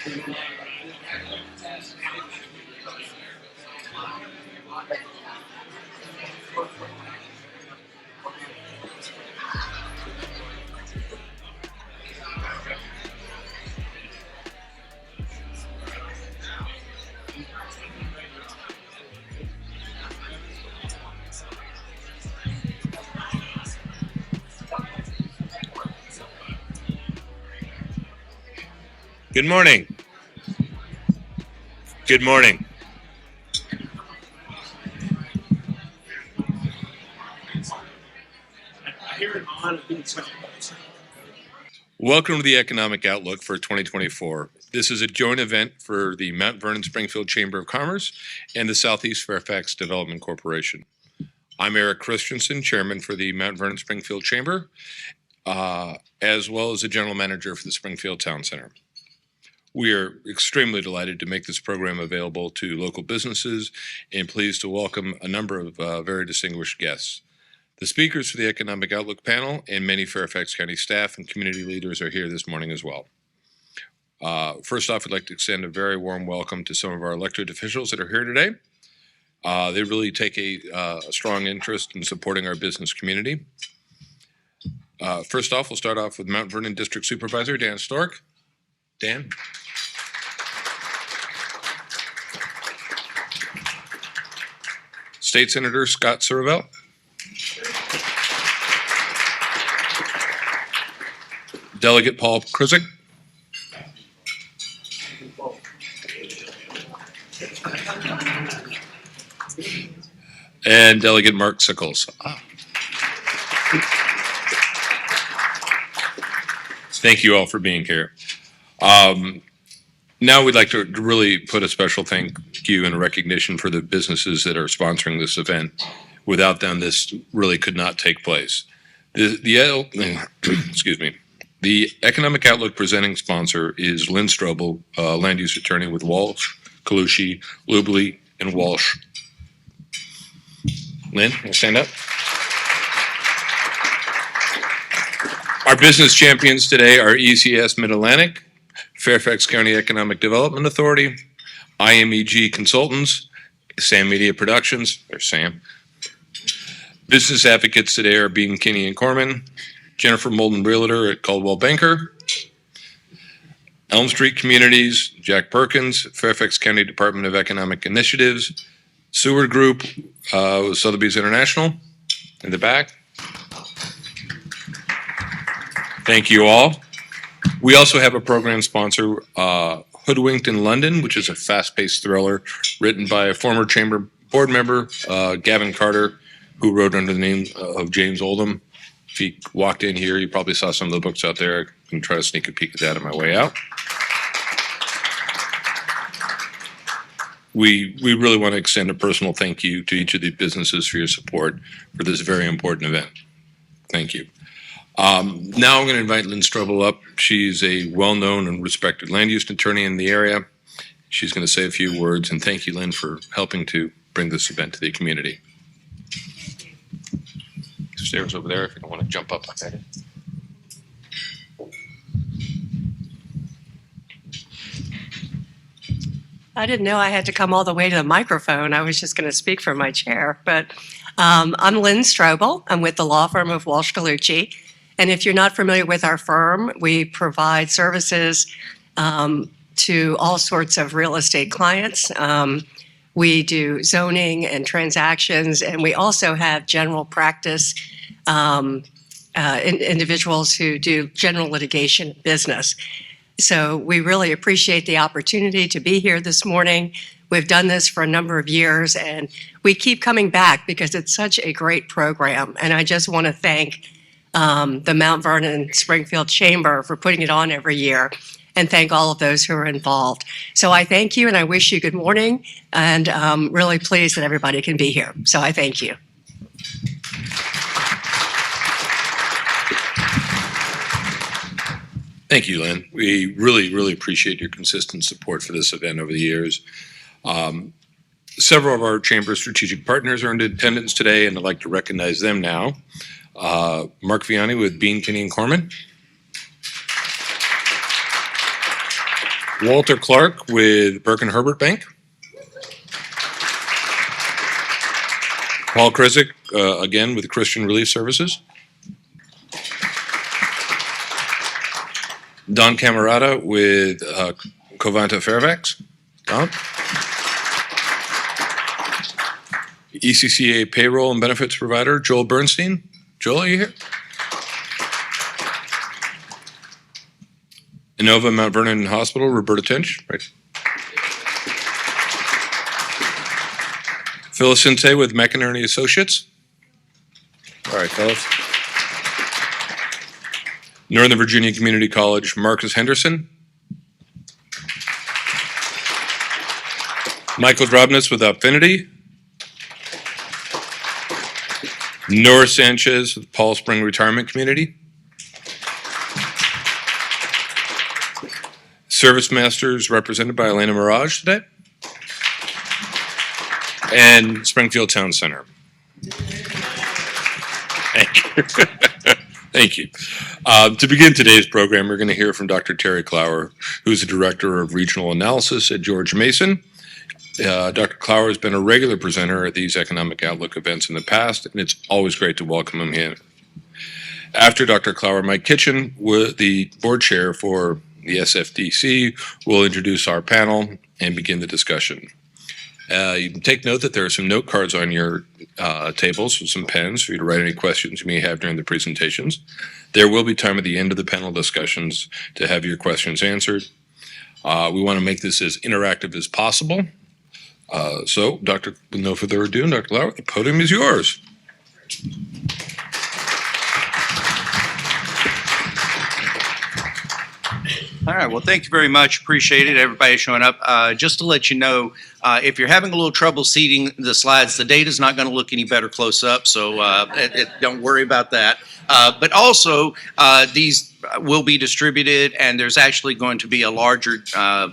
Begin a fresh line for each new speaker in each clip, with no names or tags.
Good morning. Good morning. Welcome to the Economic Outlook for 2024. This is a joint event for the Mount Vernon Springfield Chamber of Commerce and the Southeast Fairfax Development Corporation. I'm Eric Christensen, chairman for the Mount Vernon Springfield Chamber, as well as the general manager for the Springfield Town Center. We are extremely delighted to make this program available to local businesses and pleased to welcome a number of very distinguished guests. The speakers for the Economic Outlook panel and many Fairfax County staff and community leaders are here this morning as well. First off, I'd like to extend a very warm welcome to some of our elected officials that are here today. They really take a strong interest in supporting our business community. First off, we'll start off with Mount Vernon District Supervisor Dan Stork. Dan? State Senator Scott Survell. Delegate Paul Krizik. And Delegate Mark Sickles. Thank you all for being here. Now we'd like to really put a special thank you and recognition for the businesses that are sponsoring this event. Without them, this really could not take place. Excuse me. The Economic Outlook presenting sponsor is Lynn Strobel, land use attorney with Walsh, Colucci, Lubley, and Walsh. Lynn, stand up. Our business champions today are ECS Mid-Atlantic, Fairfax County Economic Development Authority, IMEG Consultants, Sam Media Productions, there's Sam. Business advocates today are Bean Kinney and Corman, Jennifer Molden Realtor at Caldwell Banker, Elm Street Communities, Jack Perkins, Fairfax County Department of Economic Initiatives, Seward Group, Sotheby's International, in the back. Thank you all. We also have a program sponsor, Hoodwinked in London, which is a fast-paced thriller written by a former chamber board member, Gavin Carter, who wrote under the name of James Oldham. If you walked in here, you probably saw some of the books out there. I can try to sneak a peek at that on my way out. We really want to extend a personal thank you to each of the businesses for your support for this very important event. Thank you. Now I'm going to invite Lynn Strobel up. She's a well-known and respected land use attorney in the area. She's going to say a few words, and thank you, Lynn, for helping to bring this event to the community. Stairs over there if you don't want to jump up like that.
I didn't know I had to come all the way to the microphone. I was just going to speak from my chair. But I'm Lynn Strobel. I'm with the law firm of Walsh Colucci. And if you're not familiar with our firm, we provide services to all sorts of real estate clients. We do zoning and transactions, and we also have general practice individuals who do general litigation business. So we really appreciate the opportunity to be here this morning. We've done this for a number of years, and we keep coming back because it's such a great program. And I just want to thank the Mount Vernon Springfield Chamber for putting it on every year, and thank all of those who are involved. So I thank you, and I wish you good morning, and I'm really pleased that everybody can be here. So I thank you.
Thank you, Lynn. We really appreciate your consistent support for this event over the years. Several of our chamber strategic partners are in attendance today, and I'd like to recognize them now. Mark Vianney with Bean, Kinney & Corman. Walter Clark with Burke & Herbert Bank. Paul Krizik, again with Christian Relief Services. Don Camerata with Covanta Fairfax. Don. ECCA Payroll and Benefits Provider, Joel Bernstein. Joel, are you here? Inova Mount Vernon Hospital, Roberta Tinch. Right. Phyllis Sinte with McInerney Associates. All right, Phyllis. Northern Virginia Community College, Marcus Henderson. Michael Drobnitz with Opfinity. Nora Sanchez with Paul Spring Retirement Community. Service Masters represented by Elena Mirage today. And Springfield Town Center. Thank you. Thank you. To begin today's program, we're going to hear from Dr. Terry Clower, who's the Director of Regional Analysis at George Mason. Dr. Clower has been a regular presenter at these Economic Outlook events in the past, and it's always great to welcome him here. After Dr. Clower, Mike Kitchen, the board chair for the SFDC, will introduce our panel and begin the discussion. You can take note that there are some note cards on your tables with some pens for you to write any questions you may have during the presentations. There will be time at the end of the panel discussions to have your questions answered. We want to make this as interactive as possible. So, with no further ado, Dr. Clower, the podium is yours.
All right. Well, thank you very much. Appreciate it. Everybody showing up. Just to let you know, if you're having a little trouble seeing the slides, the data's not going to look any better close up, so don't worry about that. But also, these will be distributed, and there's actually going to be a larger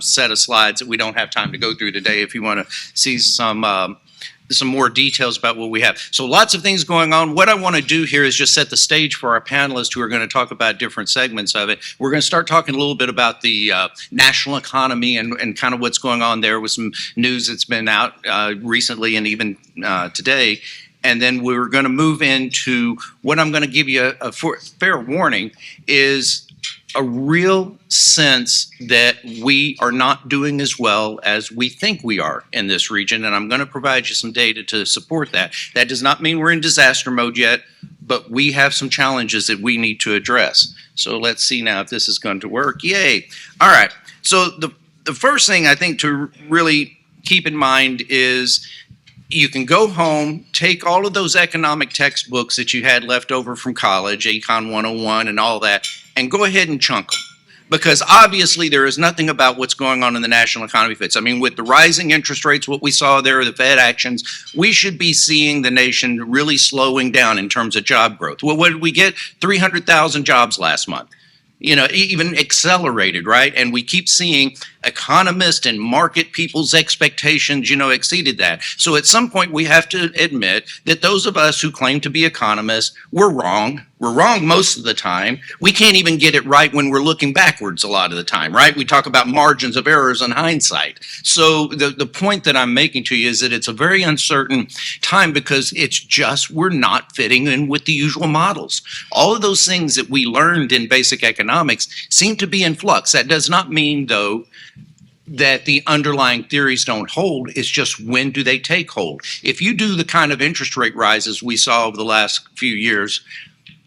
set of slides that we don't have time to go through today if you want to see some more details about what we have. So lots of things going on. What I want to do here is just set the stage for our panelists who are going to talk about different segments of it. We're going to start talking a little bit about the national economy and kind of what's going on there with some news that's been out recently and even today. And then we're going to move into what I'm going to give you a fair warning is a real sense that we are not doing as well as we think we are in this region, and I'm going to provide you some data to support that. That does not mean we're in disaster mode yet, but we have some challenges that we need to address. So let's see now if this is going to work. Yay. All right. So the first thing I think to really keep in mind is you can go home, take all of those economic textbooks that you had left over from college, Econ 101 and all that, and go ahead and chunk them. Because obviously there is nothing about what's going on in the national economy fits. I mean, with the rising interest rates, what we saw there, the Fed actions, we should be seeing the nation really slowing down in terms of job growth. Well, what did we get? 300,000 jobs last month. You know, even accelerated, right? And we keep seeing economists and market people's expectations, exceeded that. So at some point we have to admit that those of us who claim to be economists, we're wrong. We're wrong most of the time. We can't even get it right when we're looking backwards a lot of the time, right? We talk about margins of errors in hindsight. So the point that I'm making to you is that it's a very uncertain time because it's just we're not fitting in with the usual models. All of those things that we learned in basic economics seem to be in flux. That does not mean, though, that the underlying theories don't hold. It's just when do they take hold? If you do the kind of interest rate rises we saw over the last few years,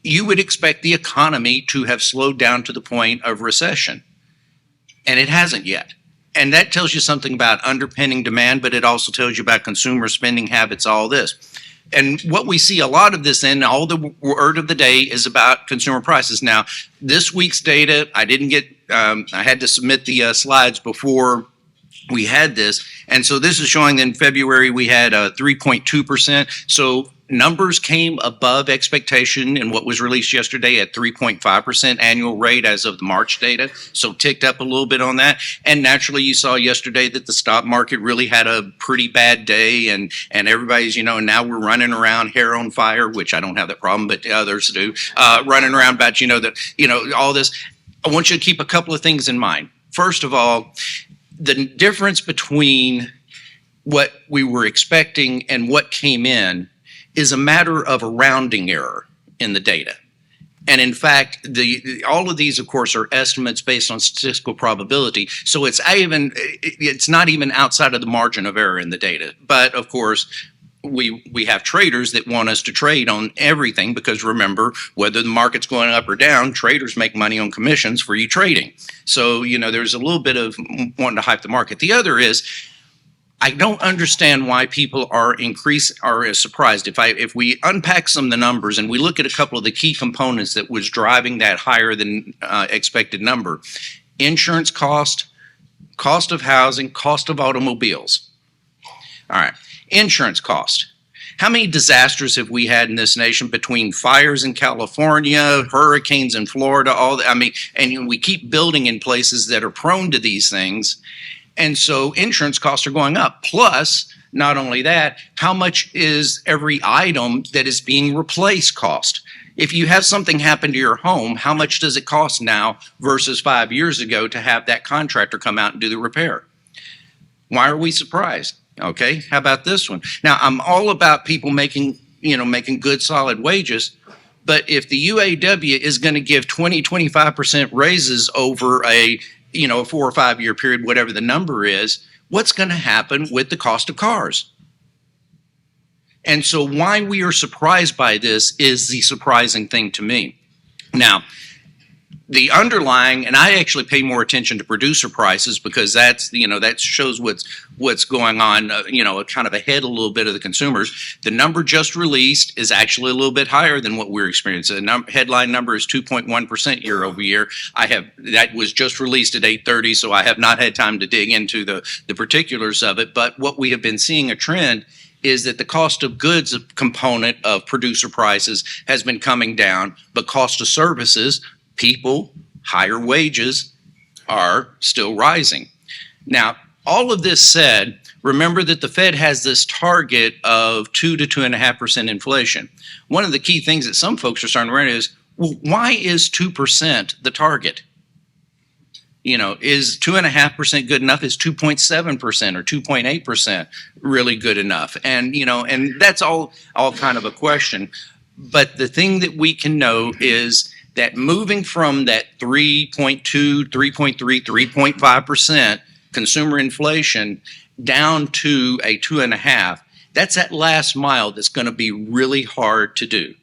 you would expect the economy to have slowed down to the point of recession. And it hasn't yet. And that tells you something about underpinning demand, but it also tells you about consumer spending habits, all this. And what we see a lot of this in, all the word of the day is about consumer prices. Now, this week's data, I didn't get, I had to submit the slides before we had this. And so this is showing that in February we had 3.2%. So numbers came above expectation in what was released yesterday at 3.5% annual rate as of the March data. So ticked up a little bit on that. And naturally you saw yesterday that the stock market really had a pretty bad day and everybody's, now we're running around hair on fire, which I don't have that problem, but others do, running around about, all this. I want you to keep a couple of things in mind. First of all, the difference between what we were expecting and what came in is a matter of a rounding error in the data. And in fact, all of these, of course, are estimates based on statistical probability. So it's not even outside of the margin of error in the data. But of course, we have traders that want us to trade on everything because remember, whether the market's going up or down, traders make money on commissions for you trading. So, there's a little bit of wanting to hype the market. The other is, I don't understand why people are surprised. If we unpack some of the numbers and we look at a couple of the key components that was driving that higher than expected number, insurance cost of housing, cost of automobiles. All right, insurance cost. How many disasters have we had in this nation between fires in California, hurricanes in Florida, and we keep building in places that are prone to these things. And so insurance costs are going up. Plus, not only that, how much is every item that is being replaced cost? If you have something happen to your home, how much does it cost now versus 5 years ago to have that contractor come out and do the repair? Why are we surprised? Okay, how about this one? Now, I'm all about people making good, solid wages. But if the UAW is going to give 25% raises over a 4 or 5 year period, whatever the number is, what's going to happen with the cost of cars? And so why we are surprised by this is the surprising thing to me. Now, the underlying, and I actually pay more attention to producer prices because that shows what's going on, kind of ahead a little bit of the consumers. The number just released is actually a little bit higher than what we're experiencing. The headline number is 2.1% year over year. That was just released at 8:30, so I have not had time to dig into the particulars of it. But what we have been seeing a trend is that the cost of goods component of producer prices has been coming down, but cost of services, people, higher wages are still rising. Now, all of this said, remember that the Fed has this target of 2 to 2.5% inflation. One of the key things that some folks are starting to run is, well, why is 2% the target? Is 2.5% good enough? Is 2.7% or 2.8% really good enough? And that's all kind of a question. But the thing that we can know is that moving from that 3.2, 3.3, 3.5% consumer inflation down to a 2.5, that's that last mile that's going to be really hard to do.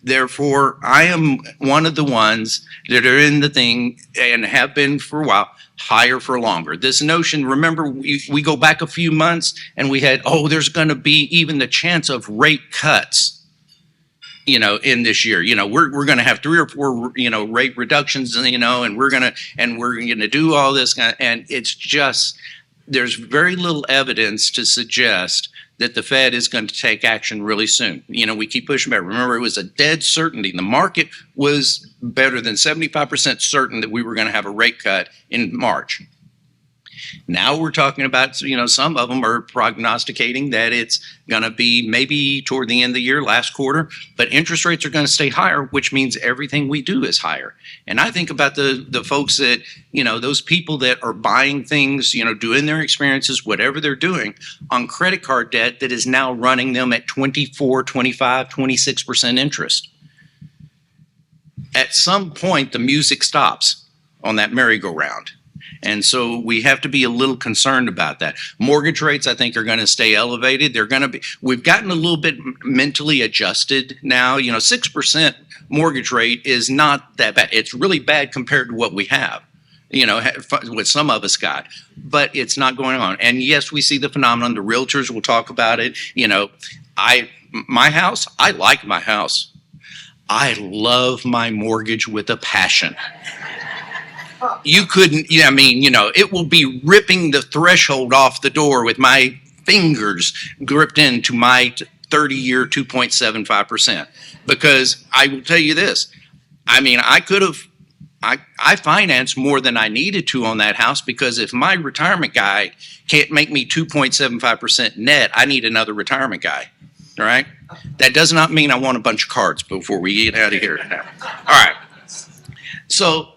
Therefore, I am one of the ones that are in the thing and have been for a while, higher for longer. This notion, remember, we go back a few months and we had, there's going to be even the chance of rate cuts. In this year, we're going to have 3 or 4, rate reductions, and we're going to do all this, and it's just, there's very little evidence to suggest that the Fed is going to take action really soon. We keep pushing back. Remember, it was a dead certainty. The market was better than 75% certain that we were going to have a rate cut in March. Now we're talking about, some of them are prognosticating that it's going to be maybe toward the end of the year, last quarter, but interest rates are going to stay higher, which means everything we do is higher. And I think about the folks that, those people that are buying things, doing their experiences, whatever they're doing on credit card debt that is now running them at 24, 25, 26% interest. At some point, the music stops on that merry-go-round. And so we have to be a little concerned about that. Mortgage rates, I think, are going to stay elevated. We've gotten a little bit mentally adjusted now. 6% mortgage rate is not that bad. It's really bad compared to what we have, what some of us got, but it's not going on. And yes, we see the phenomenon. The realtors will talk about it. My house, I like my house. I love my mortgage with a passion. You couldn't, it will be ripping the threshold off the door with my fingers gripped into my 30-year 2.75%. Because I will tell you this, I financed more than I needed to on that house because if my retirement guy can't make me 2.75% net, I need another retirement guy. All right? That does not mean I want a bunch of cards before we get out of here. All right. So,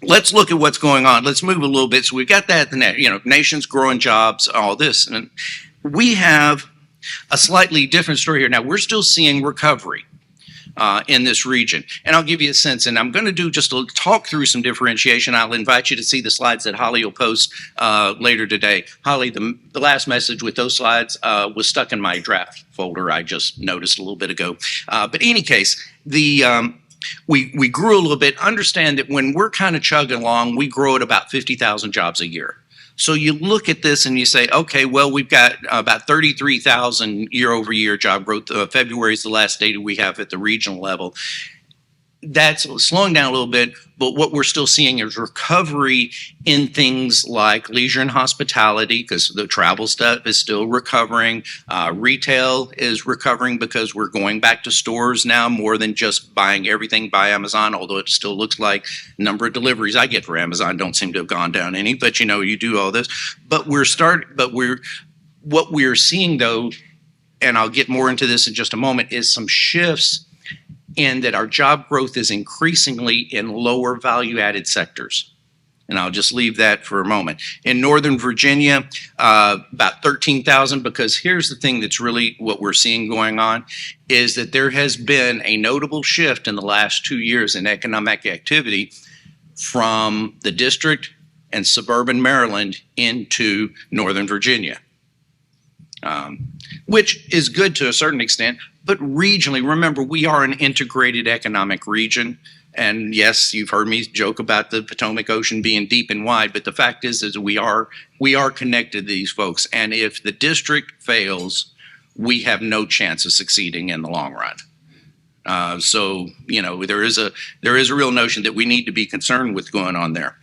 let's look at what's going on. Let's move a little bit. So we've got that, nation's growing jobs, all this. And we have a slightly different story here. Now, we're still seeing recovery in this region. And I'll give you a sense, and I'm going to do just a talk through some differentiation. I'll invite you to see the slides that Holly will post later today. Holly, the last message with those slides was stuck in my draft folder. I just noticed a little bit ago. But in any case, we grew a little bit. Understand that when we're kind of chugging along, we grow at about 50,000 jobs a year. So you look at this and you say, okay, well, we've got about 33,000 year over year job growth. February is the last data we have at the regional level. That's slowing down a little bit, but what we're still seeing is recovery in things like leisure and hospitality, because the travel stuff is still recovering. Retail is recovering because we're going back to stores now more than just buying everything by Amazon, although it still looks like the number of deliveries I get for Amazon don't seem to have gone down any, but you do all this. But what we're seeing though, and I'll get more into this in just a moment, is some shifts in that our job growth is increasingly in lower value added sectors. And I'll just leave that for a moment. In Northern Virginia, about 13,000, because here's the thing that's really what we're seeing going on, is that there has been a notable shift in the last 2 years in economic activity from the district and suburban Maryland into Northern Virginia, which is good to a certain extent. But regionally, remember, we are an integrated economic region. And yes, you've heard me joke about the Potomac Ocean being deep and wide, but the fact is we are connected to these folks. And if the district fails, we have no chance of succeeding in the long run. So there is a real notion that we need to be concerned with going on there.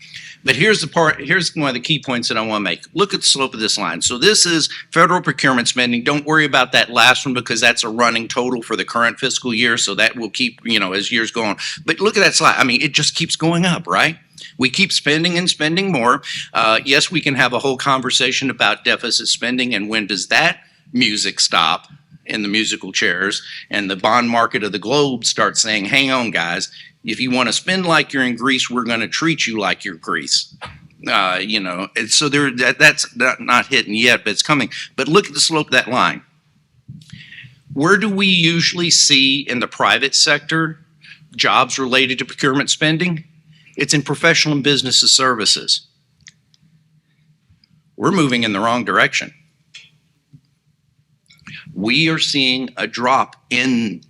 But here's one of the key points that I want to make. Look at the slope of this line. So this is federal procurement spending. Don't worry about that last one because that's a running total for the current fiscal year. So that will keep, as years go on. But look at that slide. I mean, it just keeps going up, right? We keep spending and spending more. Yes, we can have a whole conversation about deficit spending and when does that music stop in the musical chairs and the bond market of the globe starts saying, hang on, guys. If you want to spend like you're in Greece, we're going to treat you like you're Greece. And so that's not hitting yet, but it's coming. But look at the slope of that line. Where do we usually see in the private sector jobs related to procurement spending? It's in professional and business services. We're moving in the wrong direction. We are seeing a drop in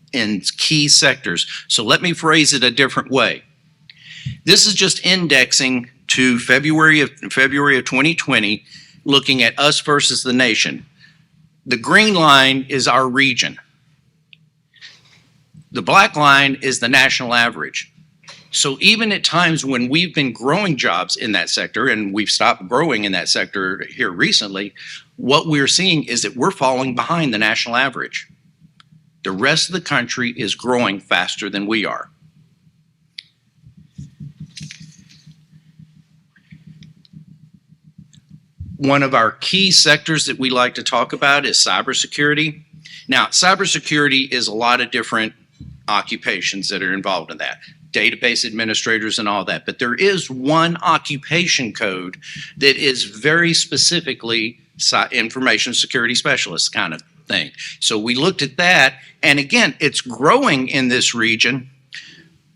key sectors. So let me phrase it a different way. This is just indexing to February of 2020, looking at us versus the nation. The green line is our region. The black line is the national average. So even at times when we've been growing jobs in that sector, and we've stopped growing in that sector here recently, what we're seeing is that we're falling behind the national average. The rest of the country is growing faster than we are. One of our key sectors that we like to talk about is cybersecurity. Now, cybersecurity is a lot of different occupations that are involved in that. Database administrators and all that. But there is one occupation code that is very specifically information security specialist kind of thing. So we looked at that, and again, it's growing in this region,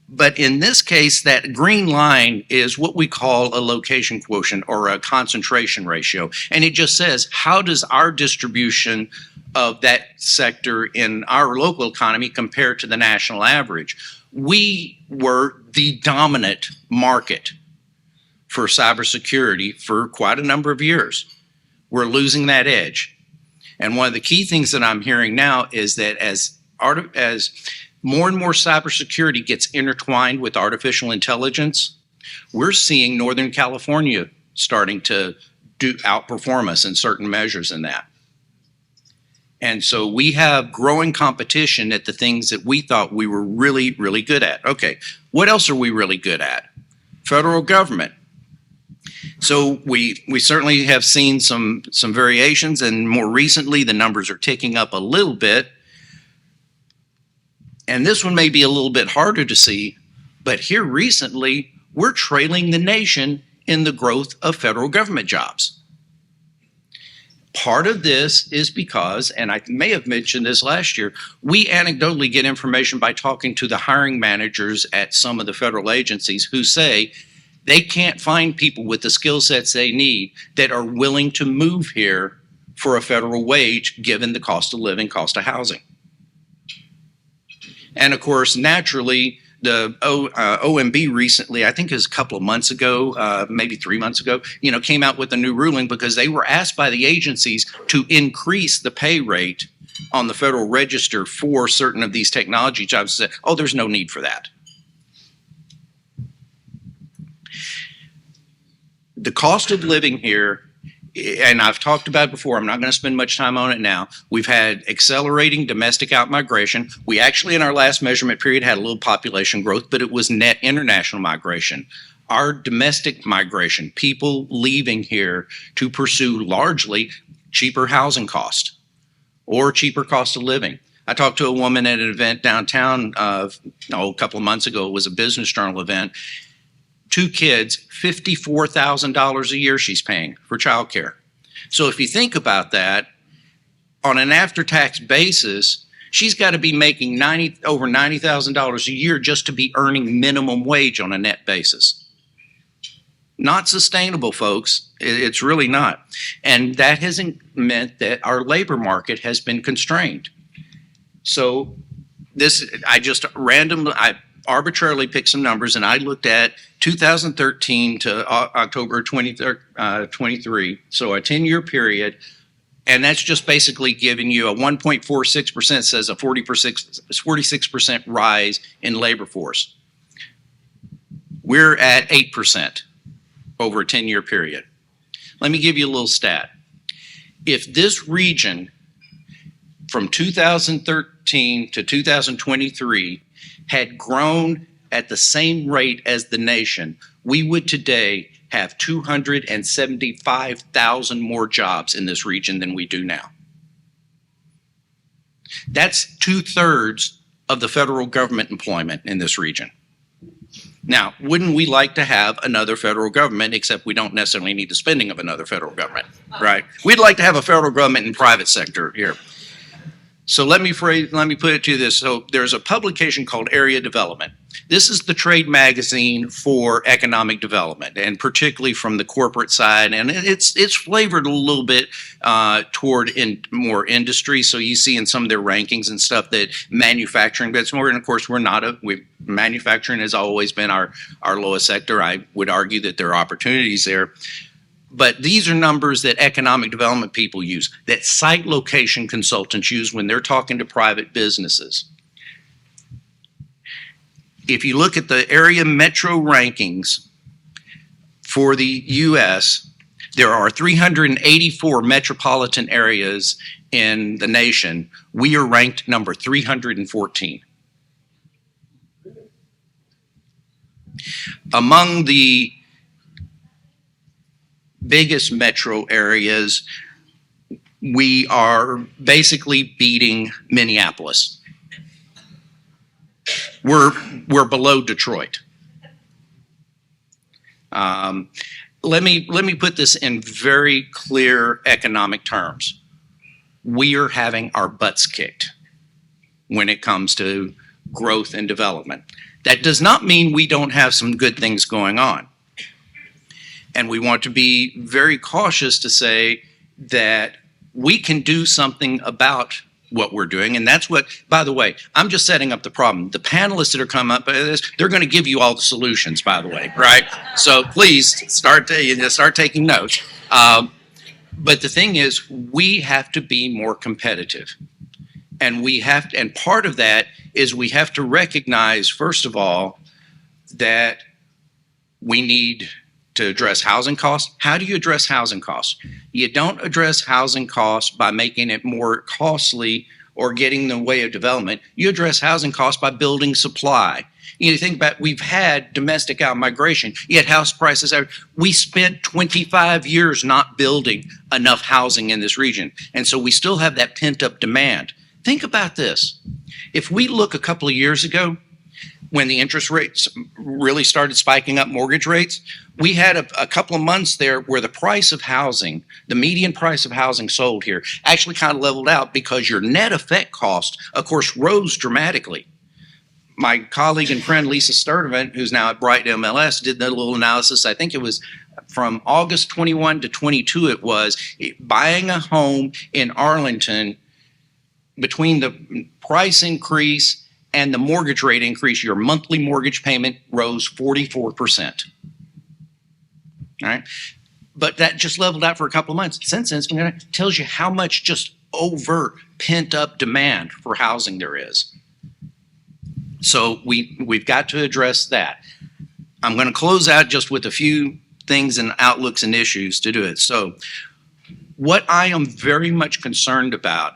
but in this case, that green line is what we call a location quotient or a concentration ratio, and it just says, how does our distribution of that sector in our local economy compare to the national average? We were the dominant market for cybersecurity for quite a number of years. We're losing that edge. And one of the key things that I'm hearing now is that as more and more cybersecurity gets intertwined with artificial intelligence, we're seeing Northern California starting to outperform us in certain measures in that. And so we have growing competition at the things that we thought we were really, really good at. Okay, what else are we really good at? Federal government. So we certainly have seen some variations, and more recently the numbers are ticking up a little bit. And this one may be a little bit harder to see, but here recently we're trailing the nation in the growth of federal government jobs. Part of this is because, and I may have mentioned this last year, we anecdotally get information by talking to the hiring managers at some of the federal agencies who say they can't find people with the skill sets they need that are willing to move here for a federal wage given the cost of living, cost of housing. And of course, naturally, the OMB recently, I think it was a couple of months ago, maybe 3 months ago, came out with a new ruling because they were asked by the agencies to increase the pay rate on the Federal Register for certain of these technology jobs. Said, oh, there's no need for that. The cost of living here, and I've talked about it before, I'm not going to spend much time on it now. We've had accelerating domestic outmigration. We actually, in our last measurement period, had a little population growth, but it was net international migration. Our domestic migration, people leaving here to pursue largely cheaper housing cost or cheaper cost of living. I talked to a woman at an event downtown a couple of months ago. It was a Business Journal event. 2 kids, $54,000 a year she's paying for childcare. So if you think about that, on an after-tax basis, she's got to be making over $90,000 a year just to be earning minimum wage on a net basis. Not sustainable, folks. It's really not. And that has meant that our labor market has been constrained. So I arbitrarily picked some numbers, and I looked at 2013 to October 23, so a 10-year period, and that's just basically giving you a 1.46% says a 46% rise in labor force. We're at 8% over a 10-year period. Let me give you a little stat. If this region from 2013 to 2023 had grown at the same rate as the nation, we would today have 275,000 more jobs in this region than we do now. That's 2/3 of the federal government employment in this region. Now, wouldn't we like to have another federal government, except we don't necessarily need the spending of another federal government, right? We'd like to have a federal government and private sector here. So let me put it to you this. So there's a publication called Area Development. This is the trade magazine for economic development, and particularly from the corporate side. And it's flavored a little bit toward more industry. So you see in some of their rankings and stuff that manufacturing, but it's more. And of course, manufacturing has always been our lowest sector. I would argue that there are opportunities there. But these are numbers that economic development people use, that site location consultants use when they're talking to private businesses. If you look at the area metro rankings for the U.S., there are 384 metropolitan areas in the nation. We are ranked number 314. Among the biggest metro areas, we are basically beating Minneapolis. We're below Detroit. Let me put this in very clear economic terms. We are having our butts kicked when it comes to growth and development. That does not mean we don't have some good things going on. And we want to be very cautious to say that we can do something about what we're doing. And that's what, by the way, I'm just setting up the problem. The panelists that are coming up with this, they're going to give you all the solutions, by the way, right? So please start taking notes. But the thing is, we have to be more competitive. And part of that is we have to recognize, first of all, that we need to address housing costs. How do you address housing costs? You don't address housing costs by making it more costly or getting in the way of development. You address housing costs by building supply. You think about, we've had domestic outmigration, yet house prices we spent 25 years not building enough housing in this region. And so we still have that pent up demand. Think about this. If we look a couple of years ago, when the interest rates really started spiking up, mortgage rates, we had a couple of months there where the price of housing, the median price of housing sold here, actually kind of leveled out because your net effect cost, of course, rose dramatically. My colleague and friend Lisa Sturdivant, who's now at Bright MLS, did that little analysis. I think it was from August 21 to 22, it was buying a home in Arlington, between the price increase and the mortgage rate increase, your monthly mortgage payment rose 44%. All right. But that just leveled out for a couple of months. Since then, it tells you how much just overt pent up demand for housing there is. So we've got to address that. I'm going to close out just with a few things and outlooks and issues to do it. So what I am very much concerned about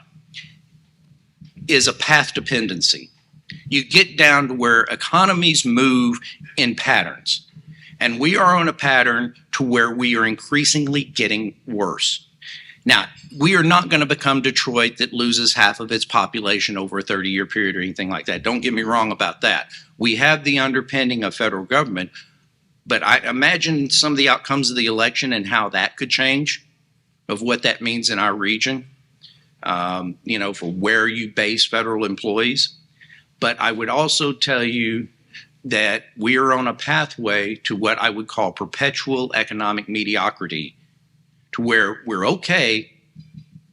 is a path dependency. You get down to where economies move in patterns. And we are on a pattern to where we are increasingly getting worse. Now, we are not going to become Detroit that loses half of its population over a 30-year period or anything like that. Don't get me wrong about that. We have the underpinning of federal government, but I imagine some of the outcomes of the election and how that could change, of what that means in our region, for where you base federal employees. But I would also tell you that we are on a pathway to what I would call perpetual economic mediocrity, to where we're okay,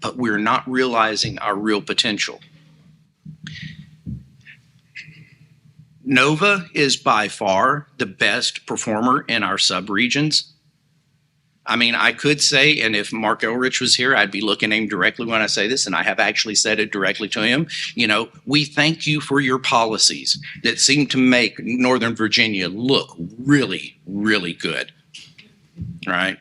but we're not realizing our real potential. Nova is by far the best performer in our subregions. I mean, I could say, and if Mark Elrich was here, I'd be looking at him directly when I say this, and I have actually said it directly to him. We thank you for your policies that seem to make Northern Virginia look really, really good, right?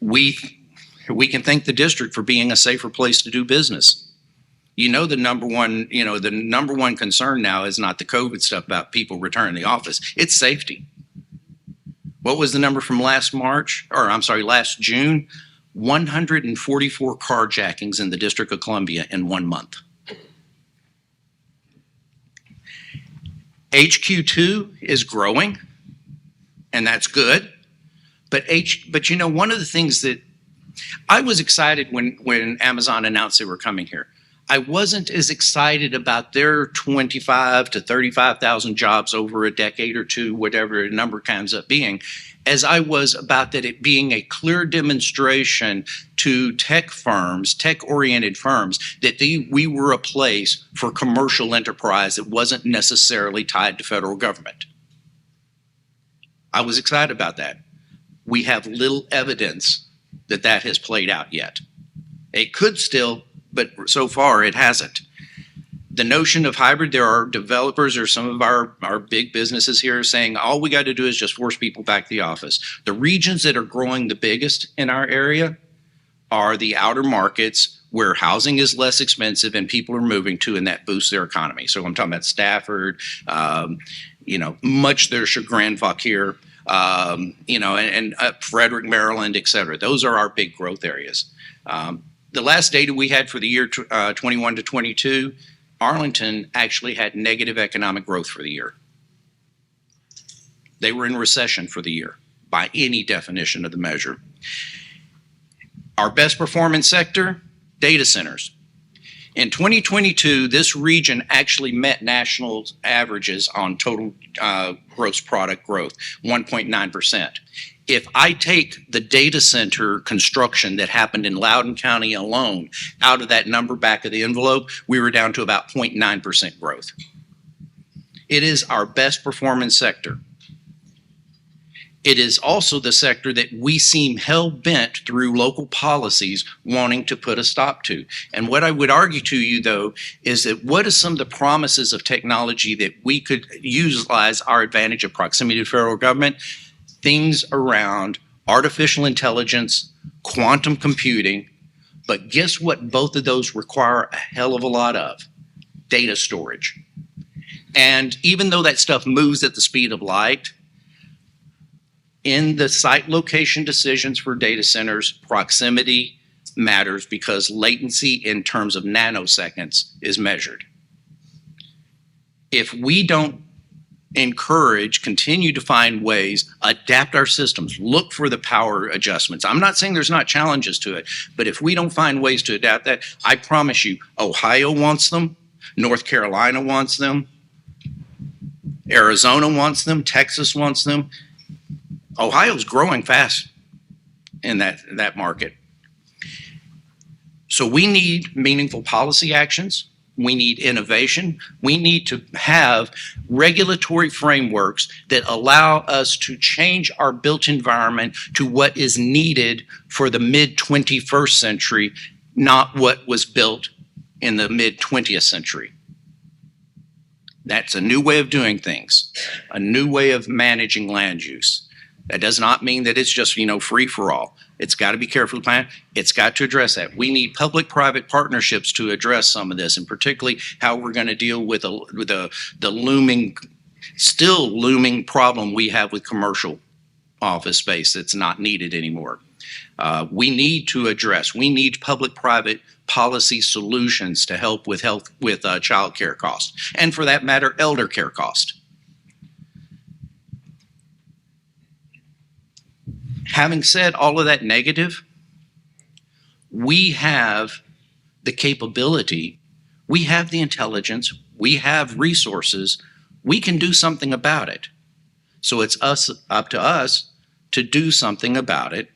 We can thank the district for being a safer place to do business. The number one concern now is not the COVID stuff about people returning to the office. It's safety. What was the number from last June? 144 carjackings in the District of Columbia in 1 month. HQ2 is growing, and that's good. But one of the things that I was excited when Amazon announced they were coming here. I wasn't as excited about their 25 to 35,000 jobs over a decade or two, whatever the number comes up being, as I was about that it being a clear demonstration to tech-oriented firms, that we were a place for commercial enterprise that wasn't necessarily tied to federal government. I was excited about that. We have little evidence that has played out yet. It could still, but so far it hasn't. The notion of hybrid, there are developers or some of our big businesses here saying all we got to do is just force people back to the office. The regions that are growing the biggest in our area are the outer markets where housing is less expensive and people are moving to, and that boosts their economy. So I'm talking about Stafford, much their chagrin, Fauquier, and Frederick, Maryland, et cetera. Those are our big growth areas. The last data we had for the year 21 to 22, Arlington actually had negative economic growth for the year. They were in recession for the year by any definition of the measure. Our best performing sector, data centers. In 2022, this region actually met national averages on total gross product growth, 1.9%. If I take the data center construction that happened in Loudoun County alone out of that number back of the envelope, we were down to about 0.9% growth. It is our best performing sector. It is also the sector that we seem hell-bent through local policies wanting to put a stop to. And what I would argue to you, though, is that what are some of the promises of technology that we could utilize our advantage of proximity to federal government? Things around artificial intelligence, quantum computing, but guess what both of those require a hell of a lot of? Data storage. And even though that stuff moves at the speed of light, in the site location decisions for data centers, proximity matters because latency in terms of nanoseconds is measured. if we don't continue to find ways, adapt our systems, look for the power adjustments. I'm not saying there's not challenges to it, but if we don't find ways to adapt that, I promise you, Ohio wants them, North Carolina wants them, Arizona wants them, Texas wants them. Ohio's growing fast in that market. So we need meaningful policy actions. We need innovation. We need to have regulatory frameworks that allow us to change our built environment to what is needed for the mid-21st century, not what was built in the mid-20th century. That's a new way of doing things, a new way of managing land use. That does not mean that it's just, free for all. It's got to be carefully planned. It's got to address that. We need public-private partnerships to address some of this, and particularly how we're going to deal with the still looming problem we have with commercial office space that's not needed anymore. We need public-private policy solutions to help with child care costs, and for that matter, elder care cost. Having said all of that negative, we have the capability, we have the intelligence, we have resources, we can do something about it. So it's up to us to do something about it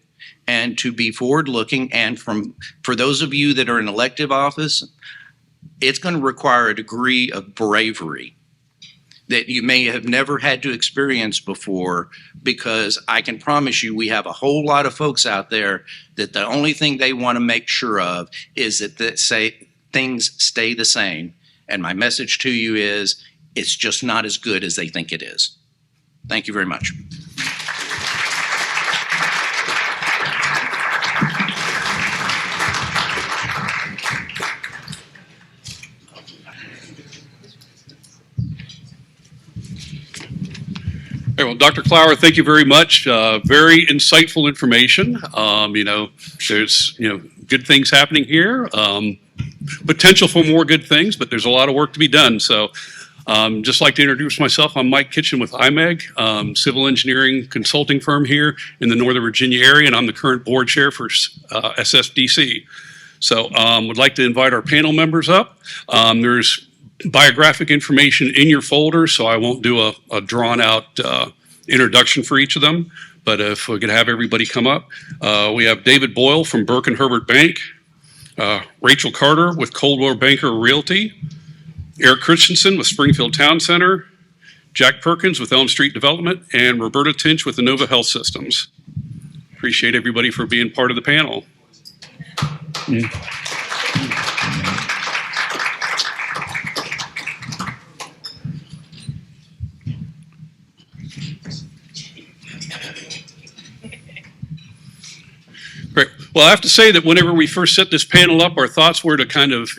and to be forward-looking. And for those of you that are in elective office, it's going to require a degree of bravery that you may have never had to experience before, because I can promise you we have a whole lot of folks out there that the only thing they want to make sure of is that things stay the same. And my message to you is it's just not as good as they think it is. Thank you very much.
Hey, well, Dr. Clower, thank you very much. Very insightful information. There's good things happening here. Potential for more good things, but there's a lot of work to be done. So, just like to introduce myself. I'm Mike Kitchen with IMEG, civil engineering consulting firm here in the Northern Virginia area, and I'm the current board chair for SFDC. So, would like to invite our panel members up. There's biographic information in your folder, so I won't do a drawn-out introduction for each of them. But if we could have everybody come up. We have David Boyle from Burke and Herbert Bank, Rachel Carter with Coldwell Banker Realty, Eric Christensen with Springfield Town Center, Jack Perkins with Elm Street Development, and Roberta Tinch with Inova Health Systems. Appreciate everybody for being part of the panel. Great. Well, I have to say that whenever we first set this panel up, our thoughts were to kind of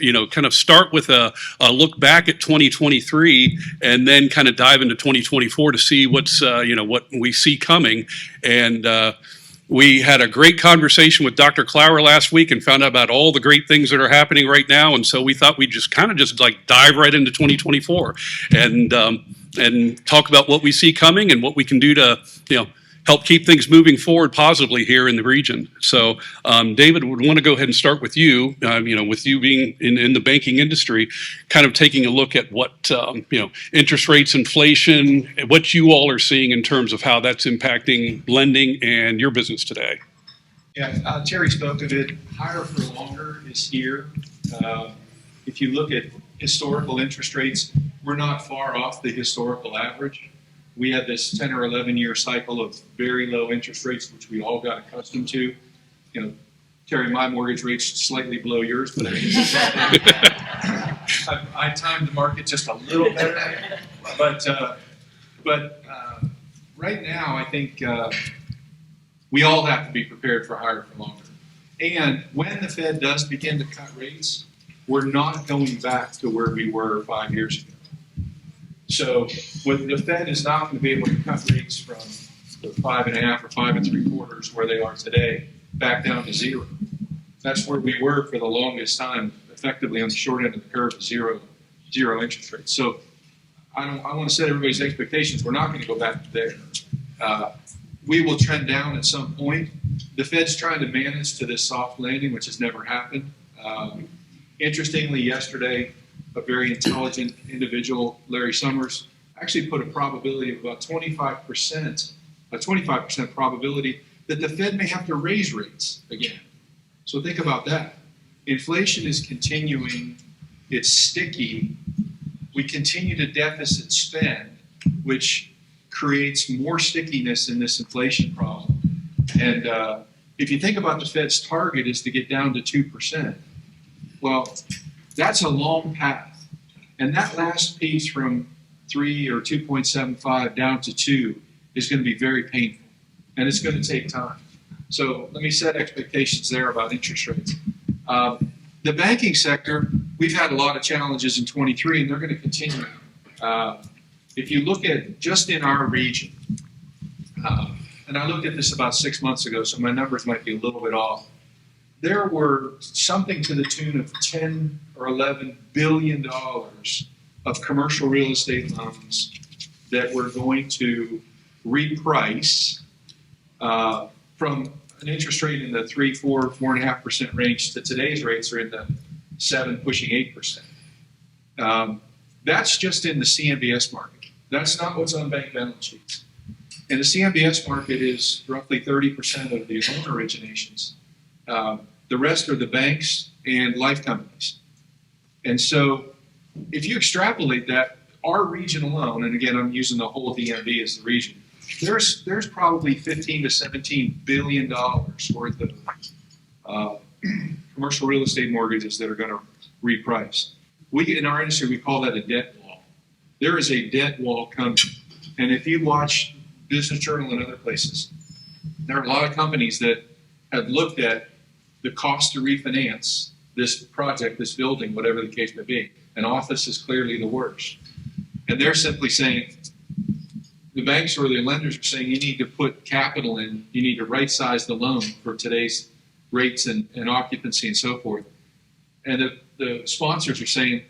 start with a look back at 2023 and then kind of dive into 2024 to see what's, what we see coming. And we had a great conversation with Dr. Clower last week and found out about all the great things that are happening right now. And so we thought we'd just dive right into 2024 and talk about what we see coming and what we can do to, help keep things moving forward positively here in the region. So, David, would want to go ahead and start with you. With you being in the banking industry, kind of taking a look at what interest rates, inflation, what you all are seeing in terms of how that's impacting lending and your business today.
Yeah, Terry spoke of it. Higher for longer is here. If you look at historical interest rates, we're not far off the historical average. We had this 10 or 11-year cycle of very low interest rates, which we all got accustomed to. Terry, my mortgage rate's slightly below yours, but I timed the market just a little better. But right now, I think we all have to be prepared for higher for longer. And when the Fed does begin to cut rates, we're not going back to where we were 5 years ago. So the Fed is not going to be able to cut rates from the 5.5 or 5 3/4 where they are today back down to zero. That's where we were for the longest time, effectively on the short end of the curve, zero interest rates. So I want to set everybody's expectations. We're not going to go back there. We will trend down at some point. The Fed's trying to manage to this soft landing, which has never happened. Interestingly, yesterday, a very intelligent individual, Larry Summers, actually put a probability of about 25%, a 25% probability that the Fed may have to raise rates again. So think about that. Inflation is continuing. It's sticky. We continue to deficit spend, which creates more stickiness in this inflation problem. And if you think about the Fed's target is to get down to 2%, well, that's a long path. And that last piece from 3 or 2.75 down to 2 is going to be very painful, and it's going to take time. So let me set expectations there about interest rates. The banking sector, we've had a lot of challenges in 23, and they're going to continue. If you look at just in our region, and I looked at this about 6 months ago, so my numbers might be a little bit off. There were something to the tune of 10 or 11 billion dollars of commercial real estate loans that were going to reprice from an interest rate in the 4.5% range to today's rates are in the 7, pushing 8%. That's just in the CMBS market. That's not what's on bank balance sheets. And the CMBS market is roughly 30% of the loan originations. The rest are the banks and life companies. And so if you extrapolate that, our region alone, and again, I'm using the whole DMV as the region, there's probably 15 to 17 billion dollars worth of commercial real estate mortgages that are going to reprice. In our industry, we call that a debt wall. There is a debt wall coming. And if you watch Business Journal and other places, there are a lot of companies that have looked at the cost to refinance this project, this building, whatever the case may be. And office is clearly the worst. And they're simply saying, the banks or the lenders are saying you need to put capital in, you need to right size the loan for today's rates and occupancy and so forth. And the sponsors are saying,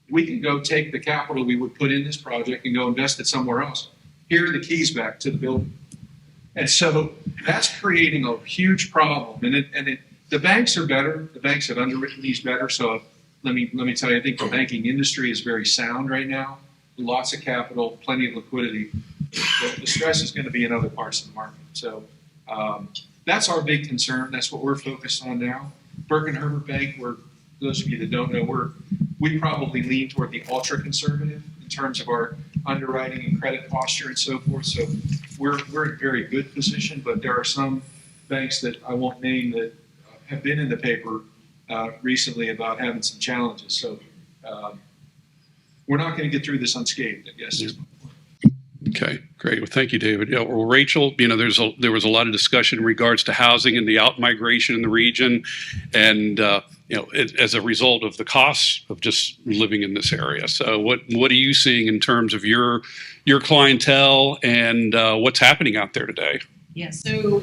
we can go take the capital we would put in this project and go invest it somewhere else. Here are the keys back to the building. And so that's creating a huge problem. And the banks are better. The banks have underwritten these better. So let me tell you, I think the banking industry is very sound right now. Lots of capital, plenty of liquidity. The stress is going to be in other parts of the market. So that's our big concern. That's what we're focused on now. Burke and Herbert Bank, those of you that don't know, we probably lean toward the ultra conservative in terms of our underwriting and credit posture and so forth. So we're in a very good position, but there are some banks that I won't name that have been in the paper recently about having some challenges. So we're not going to get through this unscathed, I guess.
Okay, great. Well, thank you, David. Yeah, well, Rachel, there was a lot of discussion in regards to housing and the out-migration in the region, and as a result of the costs of just living in this area. So, what are you seeing in terms of your clientele and what's happening out there today?
Yeah. So,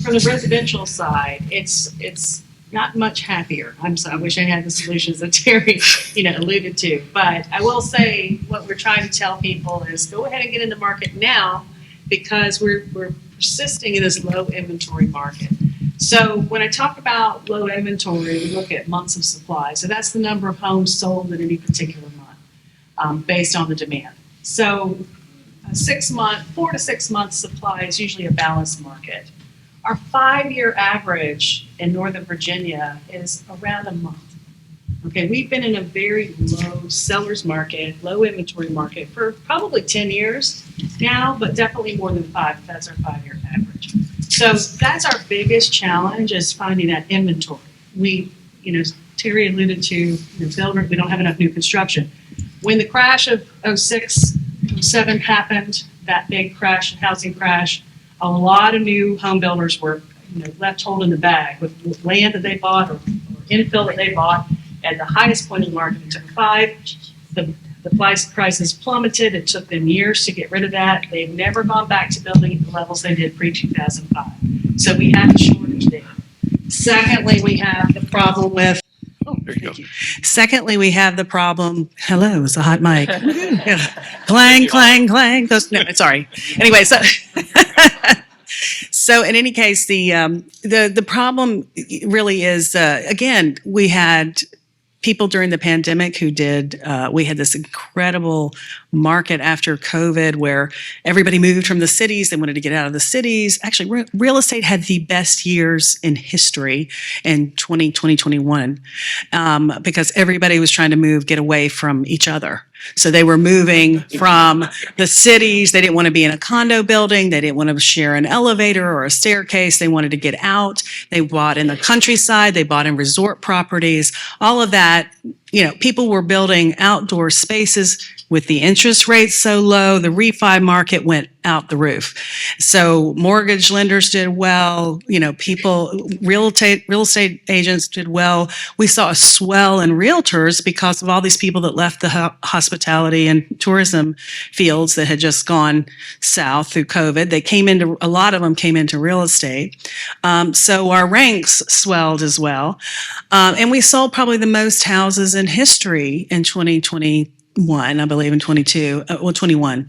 from the residential side, it's not much happier. I wish I had the solutions that Terry, alluded to. But I will say what we're trying to tell people is go ahead and get in the market now because we're persisting in this low inventory market. So when I talk about low inventory, we look at months of supply. So that's the number of homes sold in any particular month based on the demand. So 4 to 6 months supply is usually a balanced market. Our 5-year average in Northern Virginia is around a month. Okay, we've been in a very low seller's market, low inventory market for probably 10 years now, but definitely more than 5. That's our 5-year average. So that's our biggest challenge is finding that inventory. Terry alluded to builder, we don't have enough new construction. When the crash of 06, 07 happened, that big crash, housing crash, a lot of new home builders were left holding the bag with land that they bought or infill that they bought at the highest point in the market. It took 5. The prices plummeted. It took them years to get rid of that. They've never gone back to building at the levels they did pre-2005. So we have a shortage there. Secondly, we have the problem with
There you go.
Secondly, we have the problem. Hello, it's a hot mic. Clang, clang, clang. Those, no, sorry. Anyway, so so in any case, the problem really is again, we had people during the pandemic who did. We had this incredible market after COVID where everybody moved from the cities. They wanted to get out of the cities. Actually, real estate had the best years in history in 2021 because everybody was trying to get away from each other. So they were moving from the cities. They didn't want to be in a condo building. They didn't want to share an elevator or a staircase. They wanted to get out. They bought in the countryside. They bought in resort properties. All of that, people were building outdoor spaces. With the interest rates so low, the refi market went out the roof. So mortgage lenders did well. Real estate agents did well. We saw a swell in realtors because of all these people that left the hospitality and tourism fields that had just gone south through COVID. A lot of them came into real estate. So our ranks swelled as well. And we sold probably the most houses in history in 2021, I believe in 21.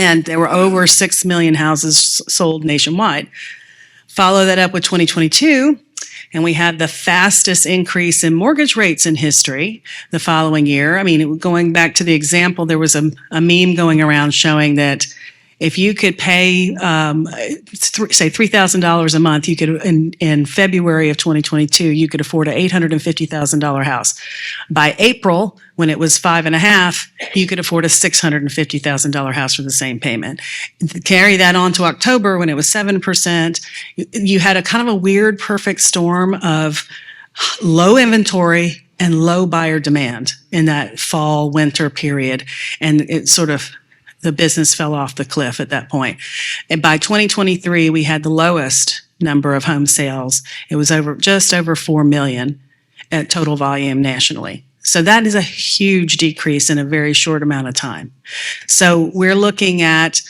And there were over 6 million houses sold nationwide. Follow that up with 2022, and we had the fastest increase in mortgage rates in history the following year. I mean, going back to the example, there was a meme going around showing that if you could pay, say $3,000 a month, you could in February of 2022, you could afford an $850,000 house. By April, when it was 5.5, you could afford a $650,000 house for the same payment. Carry that on to October when it was 7%. You had a kind of a weird perfect storm of low inventory and low buyer demand in that fall winter period, and it sort of. The business fell off the cliff at that point. And by 2023, we had the lowest number of home sales. It was just over 4 million at total volume nationally. So that is a huge decrease in a very short amount of time. So we're looking at,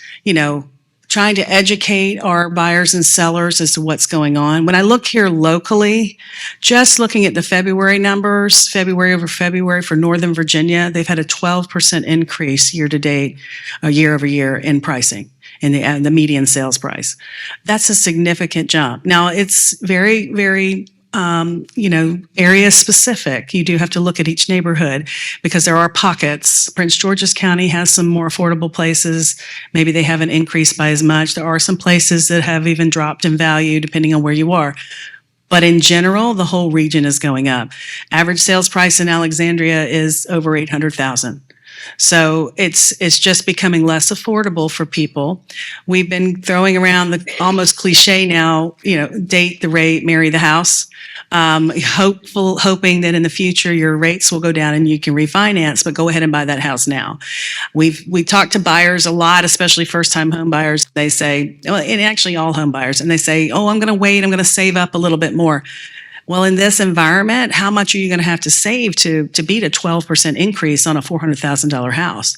trying to educate our buyers and sellers as to what's going on. When I look here locally, just looking at the February numbers, February over February for Northern Virginia, they've had a 12% increase year to date, year over year in pricing. In the median sales price. That's a significant jump. Now it's very, very area specific. You do have to look at each neighborhood because there are pockets. Prince George's County has some more affordable places. Maybe they haven't increased by as much. There are some places that have even dropped in value depending on where you are. But in general, the whole region is going up. Average sales price in Alexandria is over $800,000. So it's just becoming less affordable for people. We've been throwing around the almost cliche now, date the rate, marry the house. Hoping that in the future your rates will go down and you can refinance, but go ahead and buy that house now. We talk to buyers a lot, especially first-time home buyers. They say, and actually all home buyers, and they say, "Oh, I'm going to wait. I'm going to save up a little bit more." Well, in this environment, how much are you going to have to save to beat a 12% increase on a $400,000 house?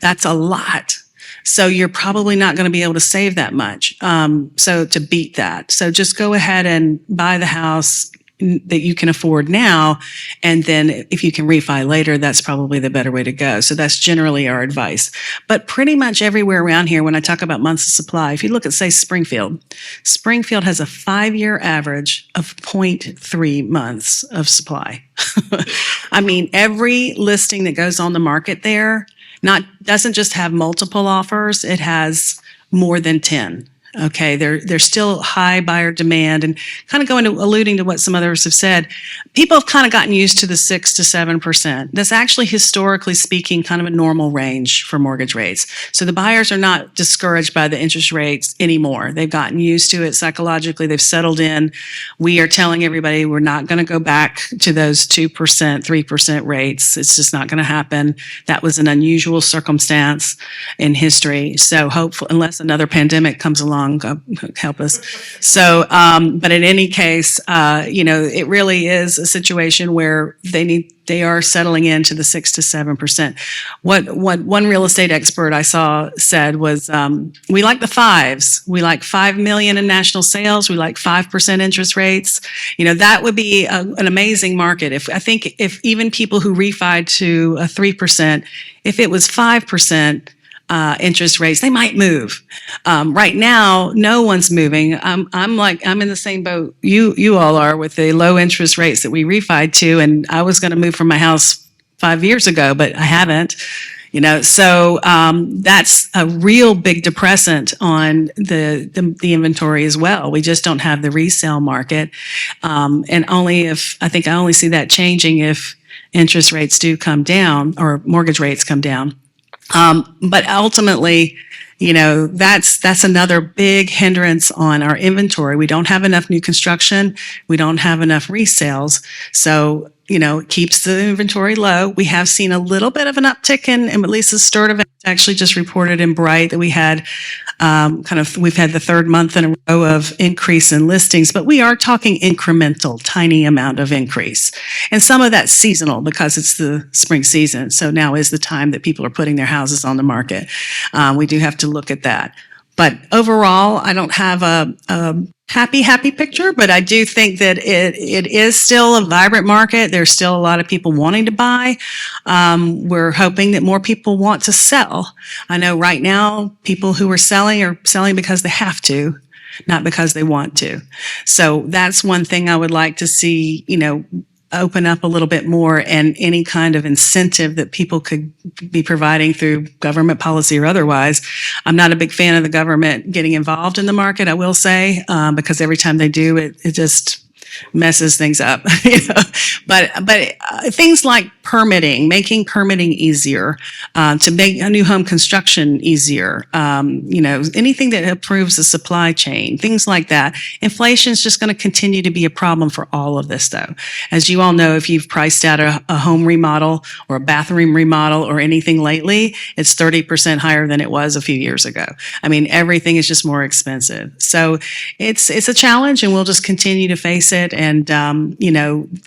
That's a lot. So you're probably not going to be able to save that much. So to beat that. So just go ahead and buy the house that you can afford now. And then if you can refi later, that's probably the better way to go. So that's generally our advice. But pretty much everywhere around here, when I talk about months of supply, if you look at, say, Springfield has a 5-year average of 0.3 months of supply. I mean, every listing that goes on the market there doesn't just have multiple offers, it has more than 10. Okay, there's still high buyer demand, and kind of alluding to what some others have said, people have kind of gotten used to the 6 to 7%. That's actually, historically speaking, kind of a normal range for mortgage rates. So the buyers are not discouraged by the interest rates anymore. They've gotten used to it psychologically. They've settled in. We are telling everybody we're not going to go back to those 2%, 3% rates. It's just not going to happen. That was an unusual circumstance in history. So hopefully, unless another pandemic comes along, long. God help us. So, but in any case, it really is a situation where they are settling into the 6 to 7%. What one real estate expert I saw said was, we like the fives. We like 5 million in national sales. We like 5% interest rates. That would be an amazing market. If even people who refied to a 3%, if it was 5%, interest rates, they might move. Right now, no one's moving. I'm in the same boat you all are with the low interest rates that we refied to, and I was going to move from my house 5 years ago, but I haven't. So that's a real big depressant on the inventory as well. We just don't have the resale market, and I think I only see that changing if interest rates do come down or mortgage rates come down. But ultimately, that's another big hindrance on our inventory. We don't have enough new construction. We don't have enough resales. So, it keeps the inventory low. We have seen a little bit of an uptick in at least the start of it. Actually just reported in Bright that we had we've had the third month in a row of increase in listings, but we are talking incremental, tiny amount of increase. And some of that's seasonal because it's the spring season. So now is the time that people are putting their houses on the market. We do have to look at that. But overall, I don't have a happy picture, but I do think that it is still a vibrant market. There's still a lot of people wanting to buy. We're hoping that more people want to sell. I know right now people who are selling because they have to, not because they want to. So that's one thing I would like to see, open up a little bit more, and any kind of incentive that people could be providing through government policy or otherwise. I'm not a big fan of the government getting involved in the market, I will say, because every time they do, it just messes things up. But things like permitting, making permitting easier, to make a new home construction easier, anything that improves the supply chain, things like that. Inflation is just going to continue to be a problem for all of this, though. As you all know, if you've priced out a home remodel or a bathroom remodel or anything lately, it's 30% higher than it was a few years ago. I mean, everything is just more expensive. So it's a challenge, and we'll just continue to face it. And,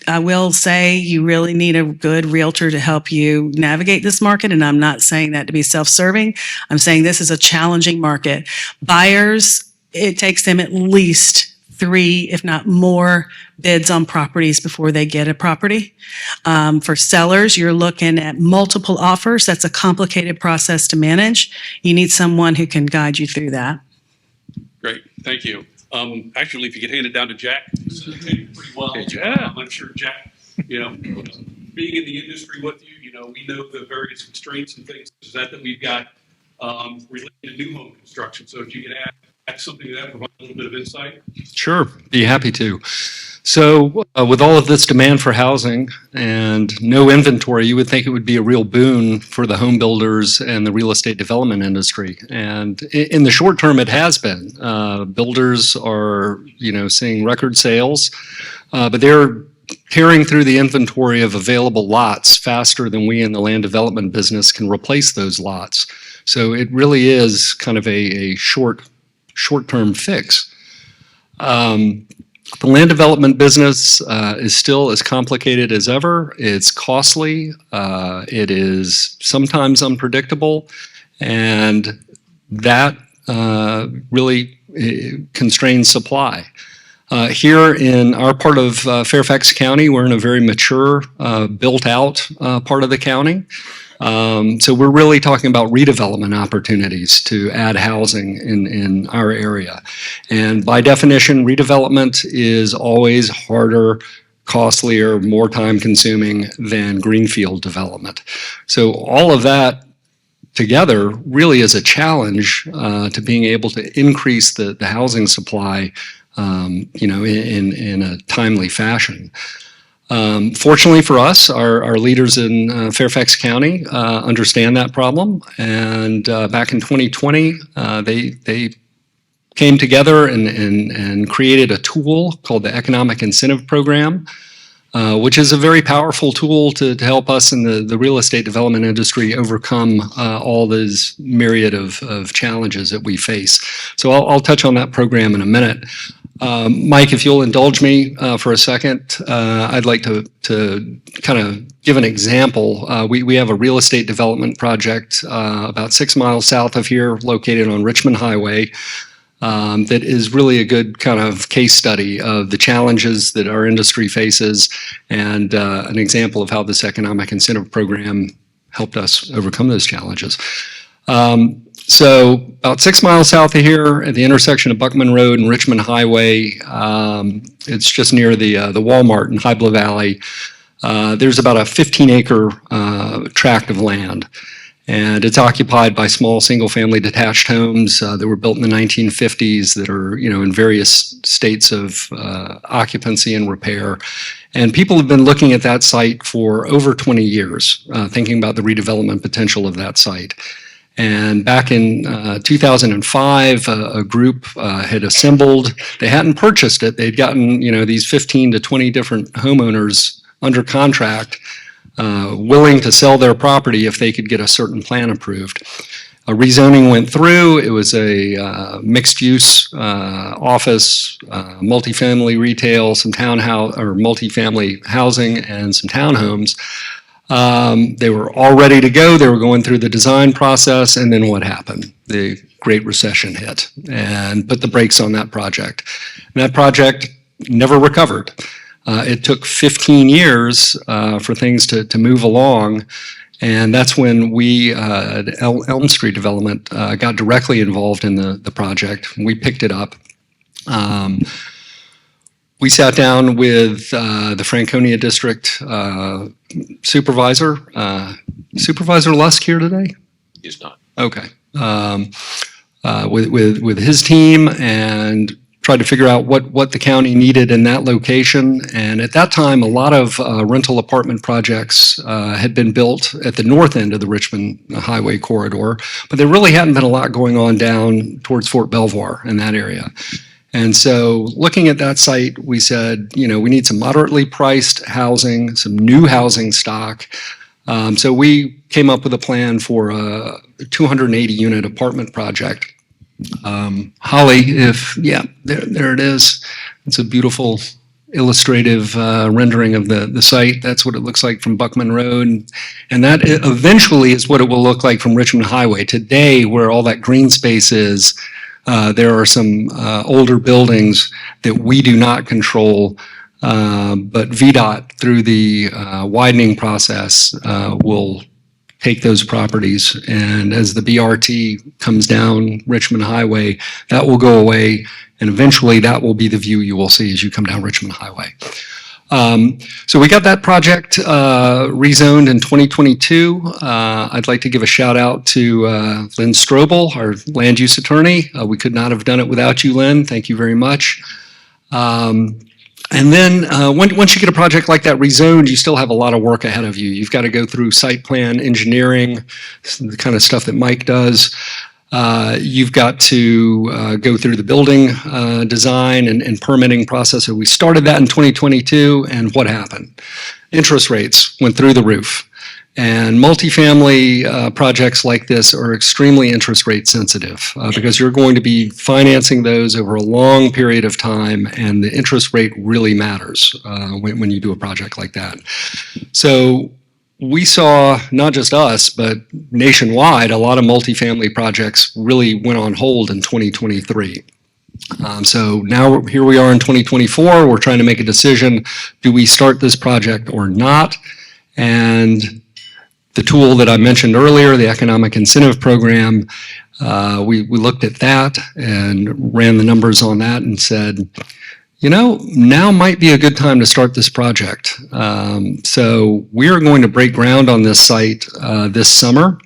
I will say you really need a good realtor to help you navigate this market. And I'm not saying that to be self-serving. I'm saying this is a challenging market. Buyers, it takes them at least 3, if not more, bids on properties before they get a property. For sellers, you're looking at multiple offers. That's a complicated process to manage. You need someone who can guide you through that.
Great, thank you. Actually, if you could hand it down to Jack, pretty well. Yeah. I'm sure Jack, being in the industry with you, we know the various constraints and things that we've got related to new home construction. So if you could add something to that, provide a little bit of insight.
Sure, be happy to. So with all of this demand for housing and no inventory, you would think it would be a real boon for the home builders and the real estate development industry. And in the short term, it has been. Builders are, seeing record sales, but they're tearing through the inventory of available lots faster than we in the land development business can replace those lots. So it really is kind of a short-term fix. The land development business is still as complicated as ever. It's costly. It is sometimes unpredictable, and that really constrains supply. Here in our part of Fairfax County, we're in a very mature, built-out part of the county. So we're really talking about redevelopment opportunities to add housing in our area. And by definition, redevelopment is always harder, costlier, more time consuming than greenfield development. So all of that together really is a challenge to being able to increase the housing supply in a timely fashion. Fortunately for us, our leaders in Fairfax County understand that problem, and back in 2020, they came together and created a tool called the Economic Incentive Program which is a very powerful tool to help us in the real estate development industry overcome all those myriad of challenges that we face. So I'll touch on that program in a minute. Mike, if you'll indulge me for a second, I'd like to kind of give an example. We have a real estate development project about 6 miles south of here, located on Richmond Highway. That is really a good kind of case study of the challenges that our industry faces, and an example of how this economic incentive program helped us overcome those challenges. So about 6 miles south of here at the intersection of Buckman Road and Richmond Highway, it's just near the Walmart in Hybla Valley. There's about a 15-acre tract of land. And it's occupied by small single-family detached homes that were built in the 1950s that are, in various states of occupancy and repair. And people have been looking at that site for over 20 years, thinking about the redevelopment potential of that site. And back in 2005, a group had assembled. They hadn't purchased it. They'd gotten, these 15 to 20 different homeowners under contract, willing to sell their property if they could get a certain plan approved. A rezoning went through. It was a mixed-use office, multifamily retail, some townhouse or multifamily housing, and some townhomes. They were all ready to go. They were going through the design process, and then what happened? The Great Recession hit and put the brakes on that project. And that project never recovered. It took 15 years for things to move along, and that's when we at Elm Street Development got directly involved in the project. We picked it up. We sat down with the Franconia District supervisor. Supervisor Lusk here today?
He's not.
Okay. With his team, and tried to figure out what the county needed in that location. And at that time, a lot of rental apartment projects had been built at the north end of the Richmond Highway corridor, but there really hadn't been a lot going on down towards Fort Belvoir in that area. And so looking at that site, we said, we need some moderately priced housing, some new housing stock. So we came up with a plan for a 280 unit apartment project. Holly, there it is. It's a beautiful illustrative rendering of the site. That's what it looks like from Buckman Road. And that eventually is what it will look like from Richmond Highway. Today, where all that green space is, there are some older buildings that we do not control, but VDOT, through the widening process, will take those properties, and as the BRT comes down Richmond Highway, that will go away, and eventually that will be the view you will see as you come down Richmond Highway. So we got that project rezoned in 2022. I'd like to give a shout out to Lynn Strobel, our land use attorney. We could not have done it without you, Lynn. Thank you very much. And then once you get a project like that rezoned, you still have a lot of work ahead of you. You've got to go through site plan engineering, the kind of stuff that Mike does. You've got to go through the building design and permitting process. So we started that in 2022, and what happened? Interest rates went through the roof. And multifamily projects like this are extremely interest rate sensitive because you're going to be financing those over a long period of time, and the interest rate really matters when you do a project like that. So we saw, not just us, but nationwide, a lot of multifamily projects really went on hold in 2023. So now here we are in 2024, we're trying to make a decision, do we start this project or not? And the tool that I mentioned earlier, the Economic Incentive Program, we looked at that and ran the numbers on that and said, now might be a good time to start this project. So we are going to break ground on this site this summer,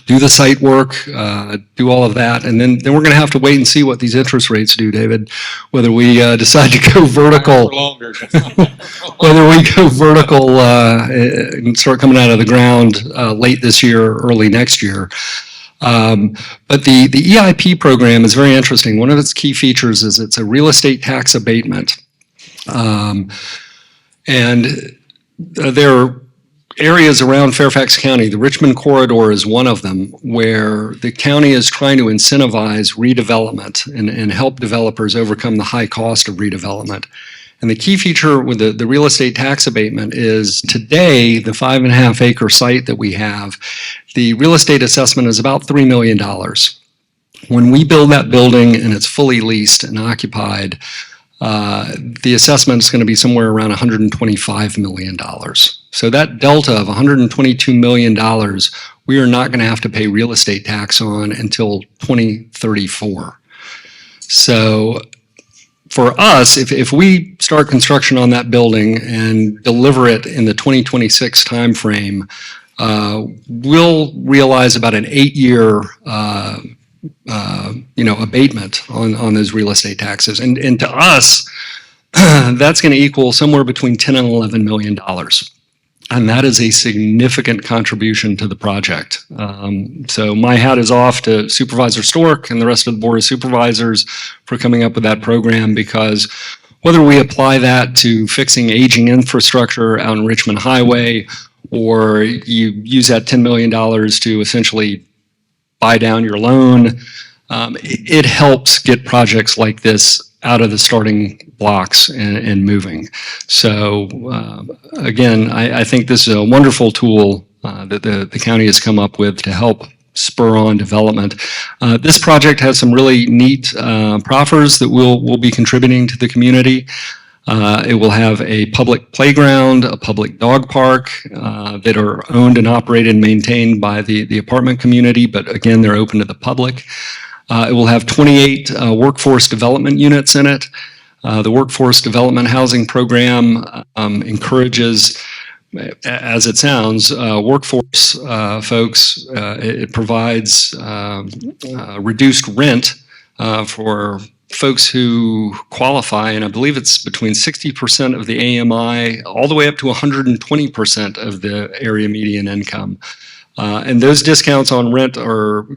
do the site work, do all of that, and then we're going to have to wait and see what these interest rates do, David, whether we decide to go vertical. Whether we go vertical and start coming out of the ground late this year or early next year. But the EIP program is very interesting. One of its key features is it's a real estate tax abatement. And there are areas around Fairfax County, the Richmond Corridor is one of them, where the county is trying to incentivize redevelopment and help developers overcome the high cost of redevelopment. And the key feature with the real estate tax abatement is today, the 5.5 acre site that we have, the real estate assessment is about $3 million. When we build that building and it's fully leased and occupied, the assessment is going to be somewhere around $125 million. So that delta of $122 million, we are not going to have to pay real estate tax on until 2034. So for us, if we start construction on that building and deliver it in the 2026 timeframe, we'll realize about an 8-year abatement on those real estate taxes. And to us, that's going to equal somewhere between $10 and $11 million. And that is a significant contribution to the project. So my hat is off to Supervisor Stork and the rest of the Board of Supervisors for coming up with that program, because whether we apply that to fixing aging infrastructure out on Richmond Highway, or you use that $10 million to essentially buy down your loan, it helps get projects like this out of the starting blocks and moving. So again, I think this is a wonderful tool that the county has come up with to help spur on development. This project has some really neat proffers that we'll be contributing to the community. It will have a public playground, a public dog park that are owned and operated and maintained by the apartment community, but again, they're open to the public. It will have 28 workforce development units in it. The Workforce Development Housing Program encourages, as it sounds, workforce folks. It provides reduced rent for folks who qualify, and I believe it's between 60% of the AMI all the way up to 120% of the area median income. And those discounts on rent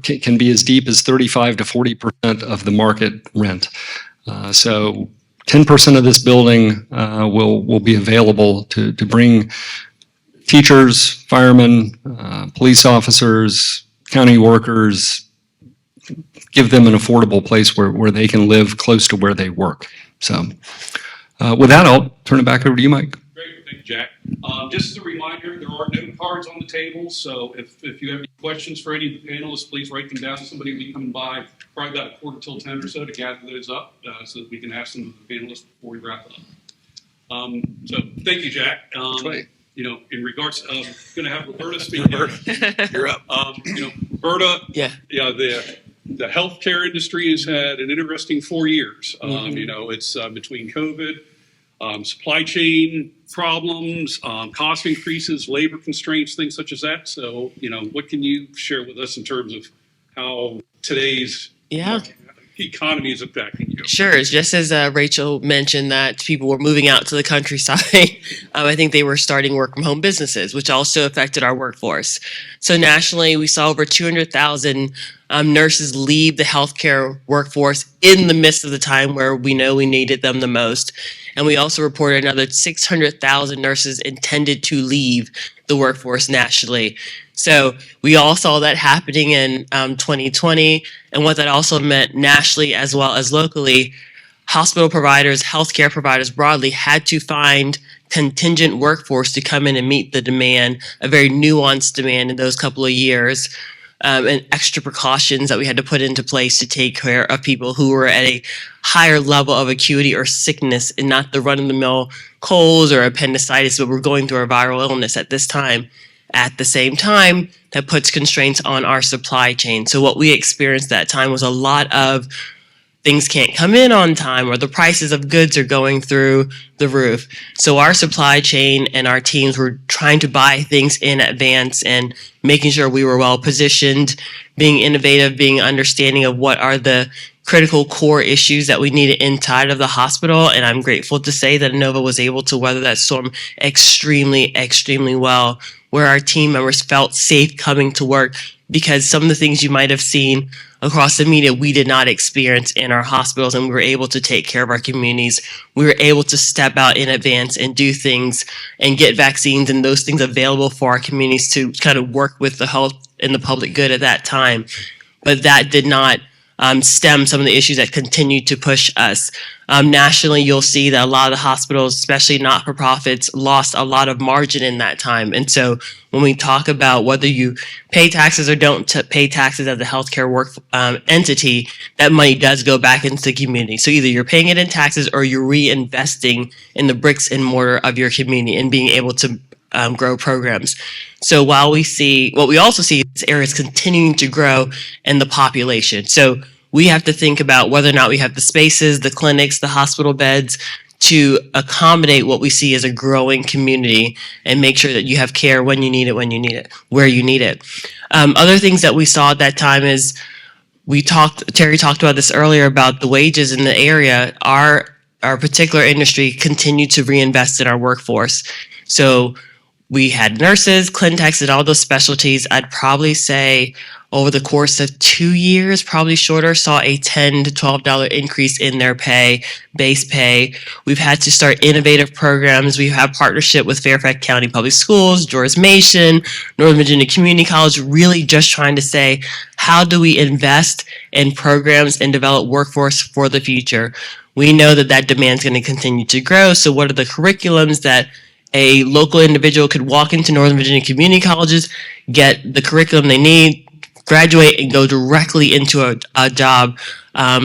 can be as deep as 35 to 40% of the market rent. So 10% of this building will be available to bring teachers, firemen, police officers, county workers, give them an affordable place where they can live close to where they work. So with that, I'll turn it back over to you, Mike.
Great, thank you, Jack. Just as a reminder, there are note cards on the table, so if you have any questions for any of the panelists, please write them down. Somebody will be coming by probably about 9:45 or so to gather those up so that we can ask some of the panelists before we wrap up. So thank you, Jack.
right.
In regards, I'm going to have Roberta speak.
You're up.
Roberta,
Yeah.
The healthcare industry has had an interesting 4 years. It's between COVID, supply chain problems, cost increases, labor constraints, things such as that. So, what can you share with us in terms of how today's economy is affecting you?
Sure. Just as Rachel mentioned that people were moving out to the countryside, I think they were starting work from home businesses, which also affected our workforce. So nationally, we saw over 200,000 nurses leave the healthcare workforce in the midst of the time where we know we needed them the most. And we also reported another 600,000 nurses intended to leave the workforce nationally. So we all saw that happening in 2020. And what that also meant nationally as well as locally, hospital providers, healthcare providers broadly had to find contingent workforce to come in and meet the demand, a very nuanced demand in those couple of years. And extra precautions that we had to put into place to take care of people who were at a higher level of acuity or sickness, and not the run-of-the-mill colds or appendicitis, but we're going through a viral illness at this time. At the same time, that puts constraints on our supply chain. So what we experienced that time was a lot of things can't come in on time, or the prices of goods are going through the roof. So our supply chain and our teams were trying to buy things in advance and making sure we were well positioned, being innovative, being understanding of what are the critical core issues that we needed inside of the hospital. And I'm grateful to say that Inova was able to weather that storm extremely, extremely well. where our team members felt safe coming to work, because some of the things you might have seen across the media, we did not experience in our hospitals, and we were able to take care of our communities. We were able to step out in advance and do things and get vaccines and those things available for our communities to kind of work with the health and the public good at that time. But that did not stem some of the issues that continue to push us. Nationally, you'll see that a lot of the hospitals, especially not-for-profits, lost a lot of margin in that time. And so when we talk about whether you pay taxes or don't pay taxes as a healthcare work entity, that money does go back into the community. So either you're paying it in taxes or you're reinvesting in the bricks and mortar of your community and being able to grow programs. So while what we also see is areas continuing to grow and the population. So we have to think about whether or not we have the spaces, the clinics, the hospital beds to accommodate what we see as a growing community and make sure that you have care when you need it, where you need it. Other things that we saw at that time is Terry talked about this earlier about the wages in the area. Our particular industry continued to reinvest in our workforce. So we had nurses, clin-techs, and all those specialties. I'd probably say over the course of 2 years, probably shorter, saw a $10 to $12 increase in their pay, base pay. We've had to start innovative programs. We have partnership with Fairfax County Public Schools, George Mason, Northern Virginia Community College, really just trying to say, how do we invest in programs and develop workforce for the future? We know that demand is going to continue to grow. So what are the curriculums that a local individual could walk into Northern Virginia community colleges, get the curriculum they need, graduate, and go directly into a job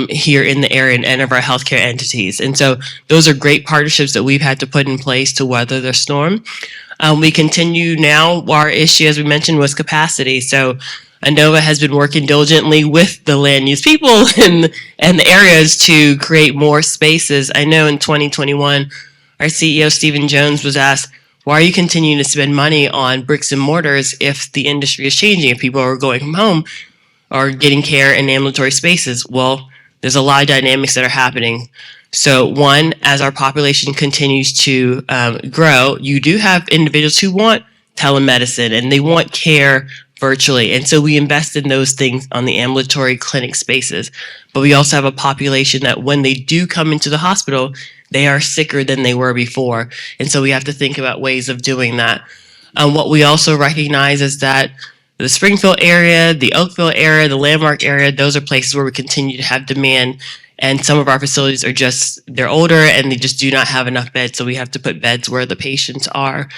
here in the area in any of our healthcare entities. And so those are great partnerships that we've had to put in place to weather the storm. We continue now. Our issue, as we mentioned, was capacity. So ANOVA has been working diligently with the land use people and the areas to create more spaces. I know in 2021, our CEO, Stephen Jones, was asked, why are you continuing to spend money on bricks and mortars if the industry is changing, if people are going from home or getting care in ambulatory spaces? Well, there's a lot of dynamics that are happening. So one, as our population continues to grow, you do have individuals who want telemedicine and they want care virtually. And so we invest in those things on the ambulatory clinic spaces. But we also have a population that when they do come into the hospital, they are sicker than they were before. And so we have to think about ways of doing that. What we also recognize is that the Springfield area, the Oakville area, the Landmark area, those are places where we continue to have demand. And some of our facilities are they're older and they just do not have enough beds. So we have to put beds where the patients are.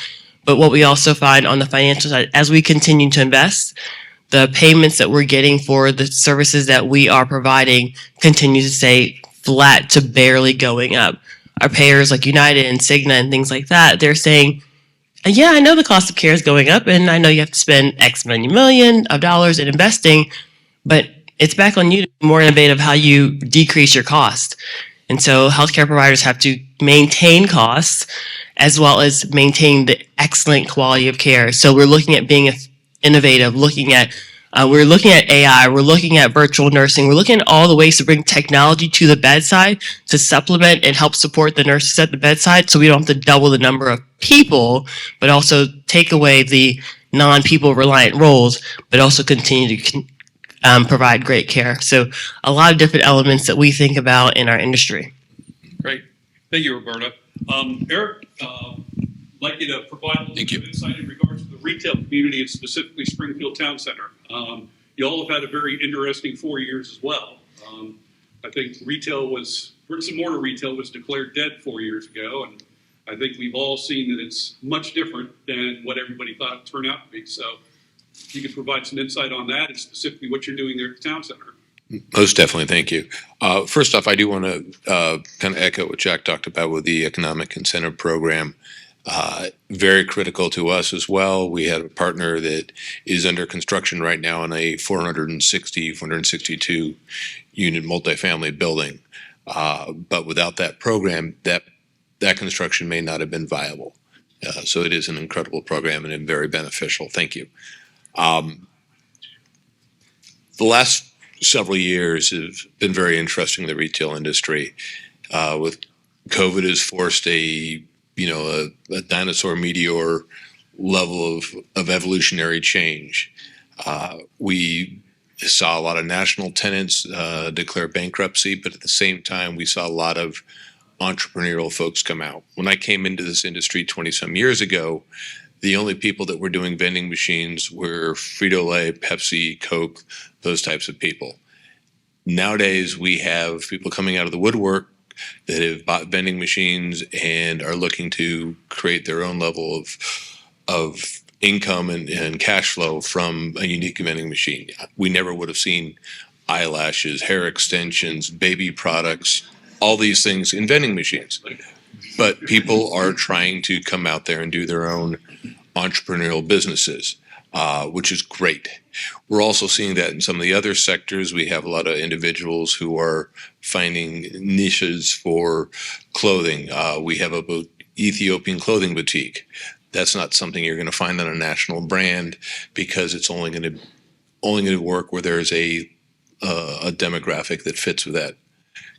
But what we also find on the financial side, as we continue to invest, the payments that we're getting for the services that we are providing continue to stay flat to barely going up. Our payers like United and Cigna and things like that, they're saying, yeah, I know the cost of care is going up and I know you have to spend X million of dollars in investing, but it's back on you to be more innovative how you decrease your cost. And so healthcare providers have to maintain costs as well as maintain the excellent quality of care. So we're looking at being innovative, we're looking at AI, we're looking at virtual nursing, we're looking at all the ways to bring technology to the bedside to supplement and help support the nurses at the bedside so we don't have to double the number of people, but also take away the non-people reliant roles, but also continue to provide great care. So a lot of different elements that we think about in our industry.
Great. Thank you, Roberta. Eric, I'd like you to provide a little bit of insight in regards to the retail community and specifically Springfield Town Center. You all have had a very interesting 4 years as well. I think bricks and mortar retail was declared dead 4 years ago, and I think we've all seen that it's much different than what everybody thought it would turn out to be. So if you could provide some insight on that and specifically what you're doing there at the Town Center.
Most definitely. Thank you. First off, I do want to kind of echo what Jack talked about with the economic incentive program. Very critical to us as well. We have a partner that is under construction right now on a 462 unit multifamily building. But without that program, that construction may not have been viable. So it is an incredible program and very beneficial. Thank you. The last several years have been very interesting in the retail industry. With COVID has forced a dinosaur meteor level of evolutionary change. We saw a lot of national tenants declare bankruptcy, but at the same time, we saw a lot of entrepreneurial folks come out. When I came into this industry 20 some years ago, the only people that were doing vending machines were Frito-Lay, Pepsi, Coke, those types of people. Nowadays, we have people coming out of the woodwork that have bought vending machines and are looking to create their own level of income and cash flow from a unique vending machine. We never would have seen eyelashes, hair extensions, baby products, all these things in vending machines. But people are trying to come out there and do their own entrepreneurial businesses, which is great. We're also seeing that in some of the other sectors. We have a lot of individuals who are finding niches for clothing. We have a Ethiopian clothing boutique. That's not something you're going to find on a national brand because it's only going to work where there's a demographic that fits with that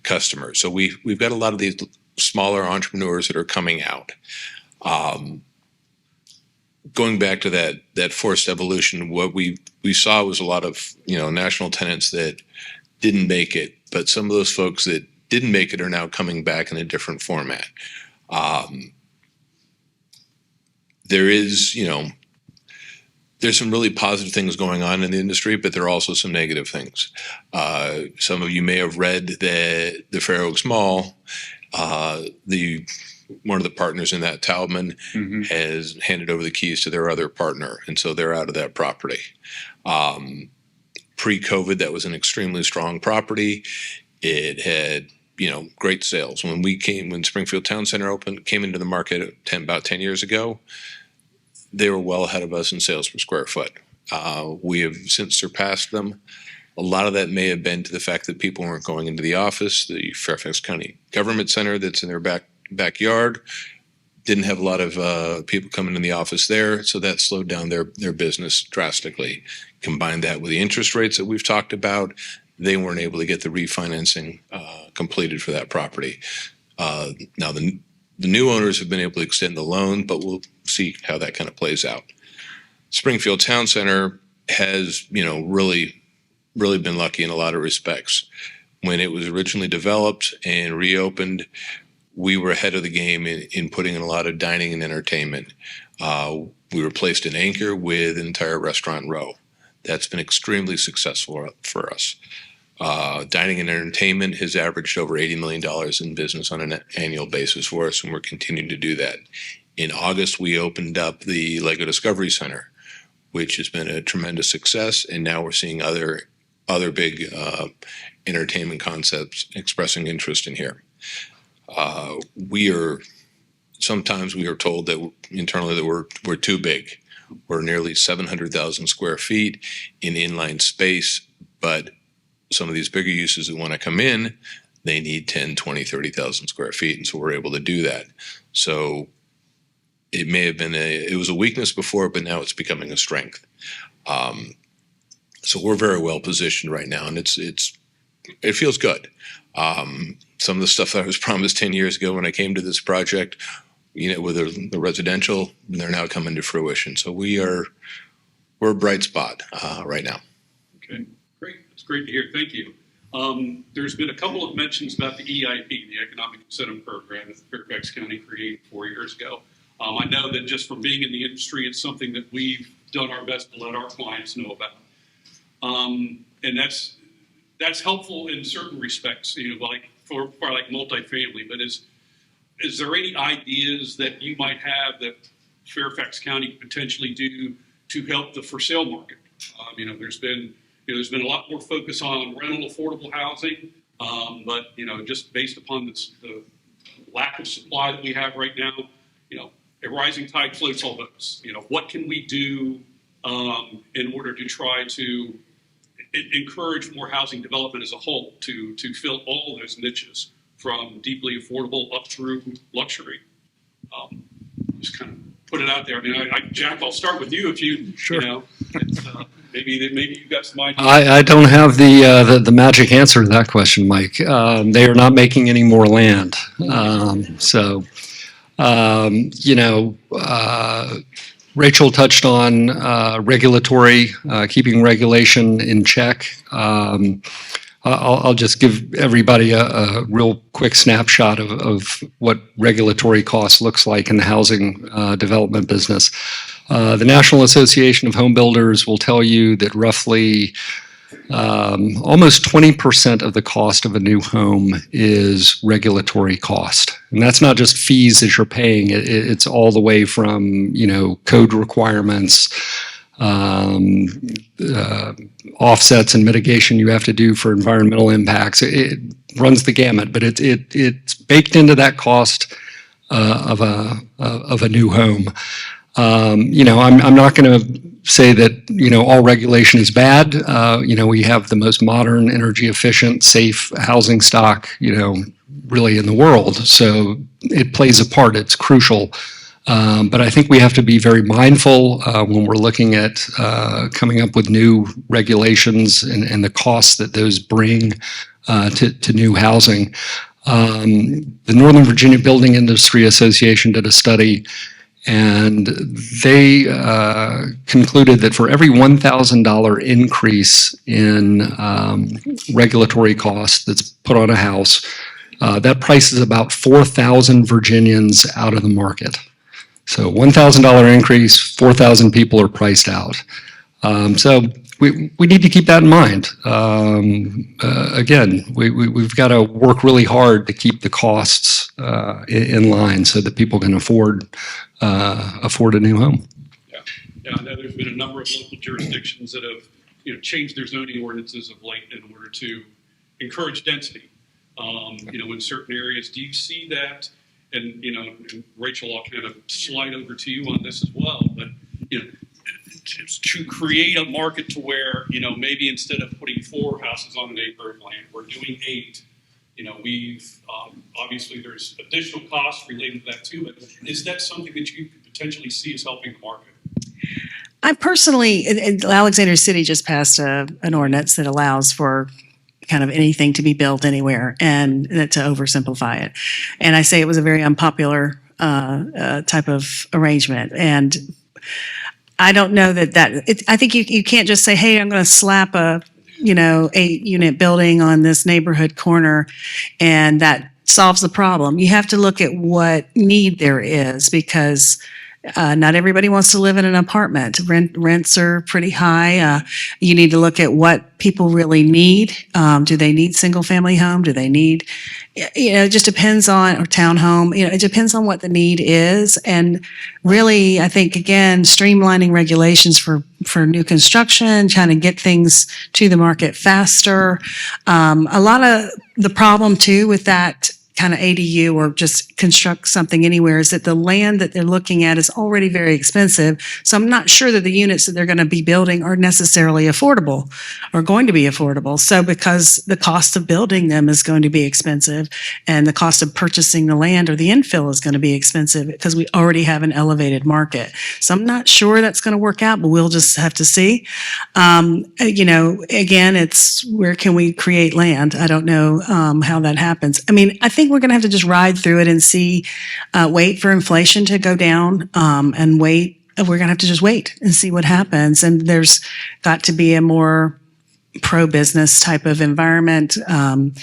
customer. So we've got a lot of these smaller entrepreneurs that are coming out. Going back to that forced evolution, what we saw was a lot of national tenants that didn't make it, but some of those folks that didn't make it are now coming back in a different format. There's some really positive things going on in the industry, but there are also some negative things. Some of you may have read that the Fair Oaks Mall, one of the partners in that, Taubman, has handed over the keys to their other partner, and so they're out of that property. Pre-COVID, that was an extremely strong property. It had great sales. When Springfield Town Center came into the market about 10 years ago, they were well ahead of us in sales per square foot. We have since surpassed them. A lot of that may have been to the fact that people weren't going into the office. The Fairfax County Government Center that's in their backyard didn't have a lot of people coming in the office there, so that slowed down their business drastically. Combine that with the interest rates that we've talked about, they weren't able to get the refinancing completed for that property. Now the new owners have been able to extend the loan, but we'll see how that kind of plays out. Springfield Town Center has, really been lucky in a lot of respects. When it was originally developed and reopened, we were ahead of the game in putting in a lot of dining and entertainment. We replaced an anchor with an entire restaurant row. That's been extremely successful for us. Dining and entertainment has averaged over $80 million in business on an annual basis for us, and we're continuing to do that. In August, we opened up the Lego Discovery Center, which has been a tremendous success, and now we're seeing other big entertainment concepts expressing interest in here. Sometimes we are told that internally that we're too big. We're nearly 700,000 square feet in inline space, but some of these bigger uses that want to come in, they need 10, 20, 30,000 square feet, and so we're able to do that. So it may have been it was a weakness before, but now it's becoming a strength. So we're very well positioned right now, and it feels good. Some of the stuff that I was promised 10 years ago when I came to this project, with the residential, they're now coming to fruition. So we're a bright spot right now.
Okay, great. It's great to hear. Thank you. There's been a couple of mentions about the EIP, the Economic Incentive Program that Fairfax County created 4 years ago. I know that just from being in the industry, it's something that we've done our best to let our clients know about. And that's helpful in certain respects, like for like multifamily. But is there any ideas that you might have that Fairfax County could potentially do to help the for sale market? There's been a lot more focus on rental affordable housing, but just based upon the lack of supply that we have right now, a rising tide floats all boats. What can we do in order to try to encourage more housing development as a whole to fill all of those niches from deeply affordable up through luxury? Just kind of put it out there. Jack, I'll start with you if you,
Sure.
Maybe you've got some ideas.
I don't have the magic answer to that question, Mike. They are not making any more land. Rachel touched on regulatory, keeping regulation in check. I'll just give everybody a real quick snapshot of what regulatory cost looks like in the housing development business. The National Association of Home Builders will tell you that roughly almost 20% of the cost of a new home is regulatory cost. And that's not just fees that you're paying. It's all the way from, code requirements, offsets and mitigation you have to do for environmental impacts. It runs the gamut, but it's baked into that cost of a new home. I'm not going to say that, all regulation is bad. We have the most modern, energy efficient, safe housing stock, really in the world. So it plays a part. It's crucial. But I think we have to be very mindful when we're looking at coming up with new regulations and the costs that those bring to new housing. The Northern Virginia Building Industry Association did a study, and they concluded that for every $1,000 increase in regulatory costs that's put on a house, that prices about 4,000 Virginians out of the market. So $1,000 increase, 4,000 people are priced out. So we need to keep that in mind. Again, we've got to work really hard to keep the costs in line so that people can afford a new home.
Yeah, I know there's been a number of local jurisdictions that have changed their zoning ordinances of late in order to encourage density. In certain areas, do you see that? And Rachel, I'll kind of slide over to you on this as well. But to create a market to where maybe instead of putting 4 houses on an acre of land, we're doing 8. We've obviously there's additional costs related to that too. But is that something that you could potentially see as helping the market?
I personally, Alexander City just passed an ordinance that allows for kind of anything to be built anywhere, and to oversimplify it. And I say it was a very unpopular type of arrangement. And I don't know I think you can't just say, hey, I'm going to slap a 8-unit building on this neighborhood corner and that solves the problem. You have to look at what need there is, because not everybody wants to live in an apartment. Rents are pretty high. You need to look at what people really need. Do they need single family home? Do they need, it just depends on, or townhome, it depends on what the need is. And really, I think, again, streamlining regulations for new construction, trying to get things to the market faster. A lot of the problem too with that kind of ADU or just construct something anywhere is that the land that they're looking at is already very expensive. So I'm not sure that the units that they're going to be building are necessarily affordable or going to be affordable. So because the cost of building them is going to be expensive, and the cost of purchasing the land or the infill is going to be expensive because we already have an elevated market. So I'm not sure that's going to work out, but we'll just have to see. Again, it's where can we create land? I don't know how that happens. I mean, I think we're going to have to just ride through it and see, wait for inflation to go down, and wait. We're going to have to just wait and see what happens. And there's got to be a more pro-business type of environment, and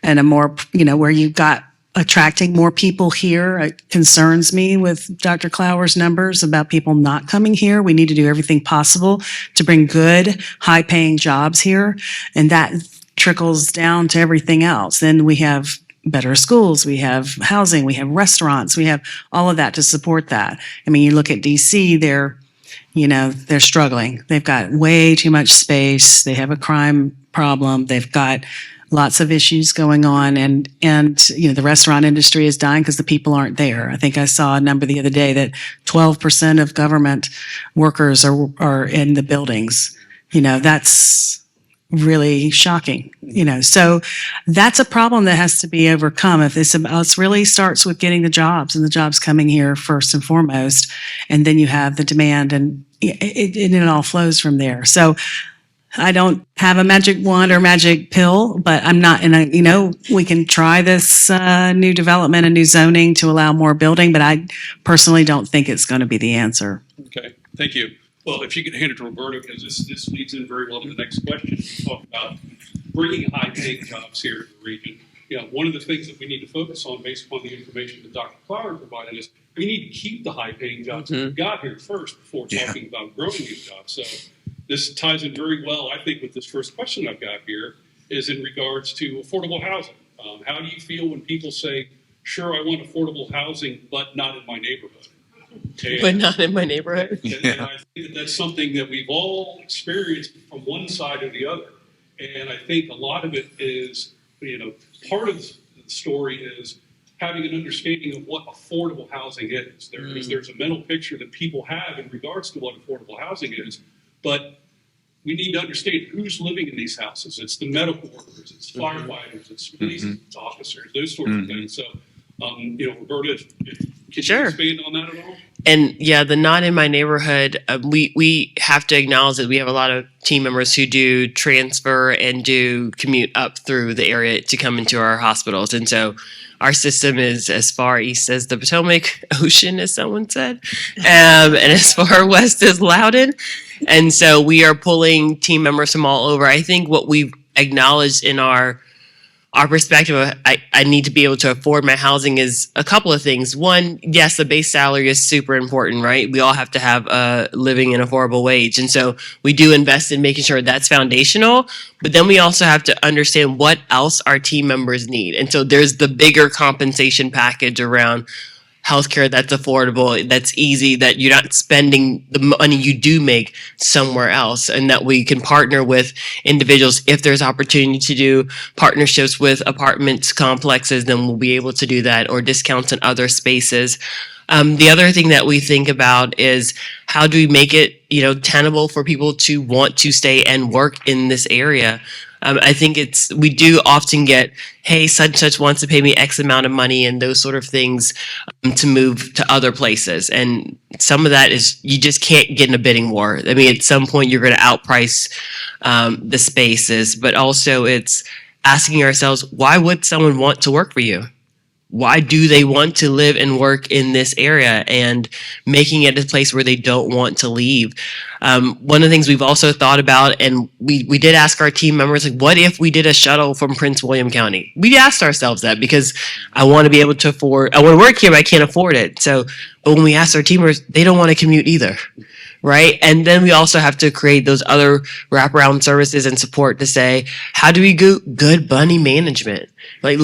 a more, where you've got attracting more people here. It concerns me with Dr. Clower's numbers about people not coming here. We need to do everything possible to bring good, high-paying jobs here, and that trickles down to everything else. Then we have better schools, we have housing, we have restaurants, we have all of that to support that. I mean, you look at DC, they're struggling. They've got way too much space. They have a crime problem. They've got lots of issues going on, and the restaurant industry is dying because the people aren't there. I think I saw a number the other day that 12% of government workers are in the buildings. That's really shocking, so that's a problem that has to be overcome. If it really starts with getting the jobs, and the jobs coming here first and foremost, and then you have the demand, and it all flows from there. So I don't have a magic wand or magic pill, but I'm not in a, we can try this new development and new zoning to allow more building, but I personally don't think it's going to be the answer.
Okay, thank you. Well, if you could hand it to Roberta, because this leads in very well to the next question. You talk about bringing high-paying jobs here to the region. One of the things that we need to focus on based upon the information that Dr. Clower provided is we need to keep the high-paying jobs that we've got here first before talking about growing new jobs. So this ties in very well, I think, with this first question I've got here is in regards to affordable housing. How do you feel when people say, sure, I want affordable housing, but not in my neighborhood?
But not in my neighborhood.
And I think that's something that we've all experienced from one side or the other. And I think a lot of it is, part of the story is having an understanding of what affordable housing is. There's a mental picture that people have in regards to what affordable housing is, but we need to understand who's living in these houses. It's the medical workers, it's firefighters, it's police officers, those sorts of things. So, Roberta, can you expand on that at all?
And yeah, the not in my neighborhood, we have to acknowledge that we have a lot of team members who do transfer and do commute up through the area to come into our hospitals. And so our system is as far east as the Potomac Ocean, as someone said, and as far west as Loudoun. And so we are pulling team members from all over. I think what we've acknowledged in our perspective of I need to be able to afford my housing is a couple of things. One, yes, the base salary is super important, right? We all have to have a living and affordable wage. And so we do invest in making sure that's foundational, but then we also have to understand what else our team members need. And so there's the bigger compensation package around healthcare that's affordable, that's easy, that you're not spending the money you do make somewhere else, and that we can partner with individuals. If there's opportunity to do partnerships with apartments complexes, then we'll be able to do that, or discounts in other spaces. The other thing that we think about is how do we make it, tenable for people to want to stay and work in this area. I think we do often get, hey, such and such wants to pay me X amount of money and those sort of things to move to other places. And some of that is you just can't get in a bidding war. I mean, at some point you're going to outprice the spaces, but also it's asking ourselves, why would someone want to work for you? Why do they want to live and work in this area, and making it a place where they don't want to leave? One of the things we've also thought about, and we did ask our team members, like, what if we did a shuttle from Prince William County? We asked ourselves that because I want to be able to I want to work here, but I can't afford it. So, but when we asked our team members, they don't want to commute either. Right. And then we also have to create those other wraparound services and support to say, how do we do good money management? Like,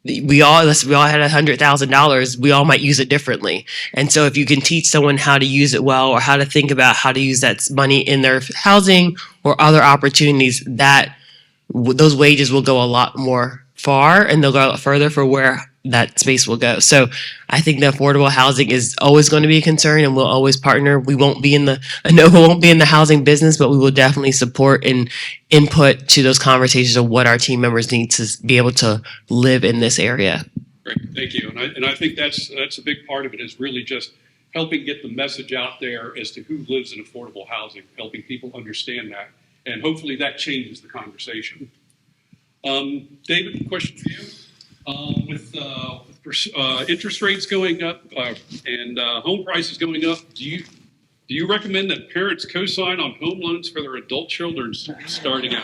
we all had $100,000, we all might use it differently. And so if you can teach someone how to use it well, or how to think about how to use that money in their housing or other opportunities, those wages will go a lot more far, and they'll go a lot further for where that space will go. So I think the affordable housing is always going to be a concern, and we'll always partner. We won't be in the housing business, but we will definitely support and input to those conversations of what our team members need to be able to live in this area.
Great, thank you. And I think that's a big part of it, is really just helping get the message out there as to who lives in affordable housing, helping people understand that, and hopefully that changes the conversation. David, question for you. With interest rates going up and home prices going up, do you recommend that parents co-sign on home loans for their adult children starting out?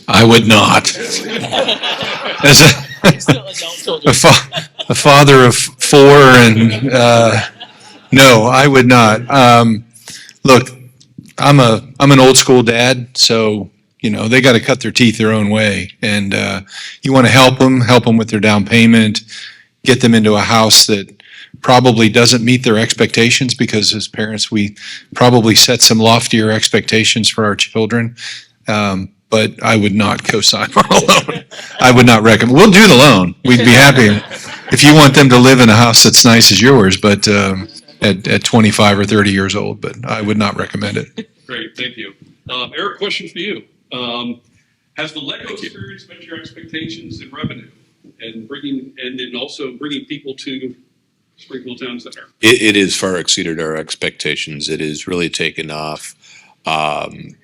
I would not. As a father of four, and no, I would not. Look, I'm an old school dad, so they got to cut their teeth their own way, and you want to help them with their down payment, get them into a house that probably doesn't meet their expectations, because as parents we probably set some loftier expectations for our children. But I would not co-sign on a loan. I would not recommend. We'll do the loan. We'd be happy if you want them to live in a house that's nice as yours, but at 25 or 30 years old. But I would not recommend it.
Great, thank you. Eric, question for you. Has the LEGO experience met your expectations in revenue and then also bringing people to Springfield Town Center?
It has far exceeded our expectations. It has really taken off. They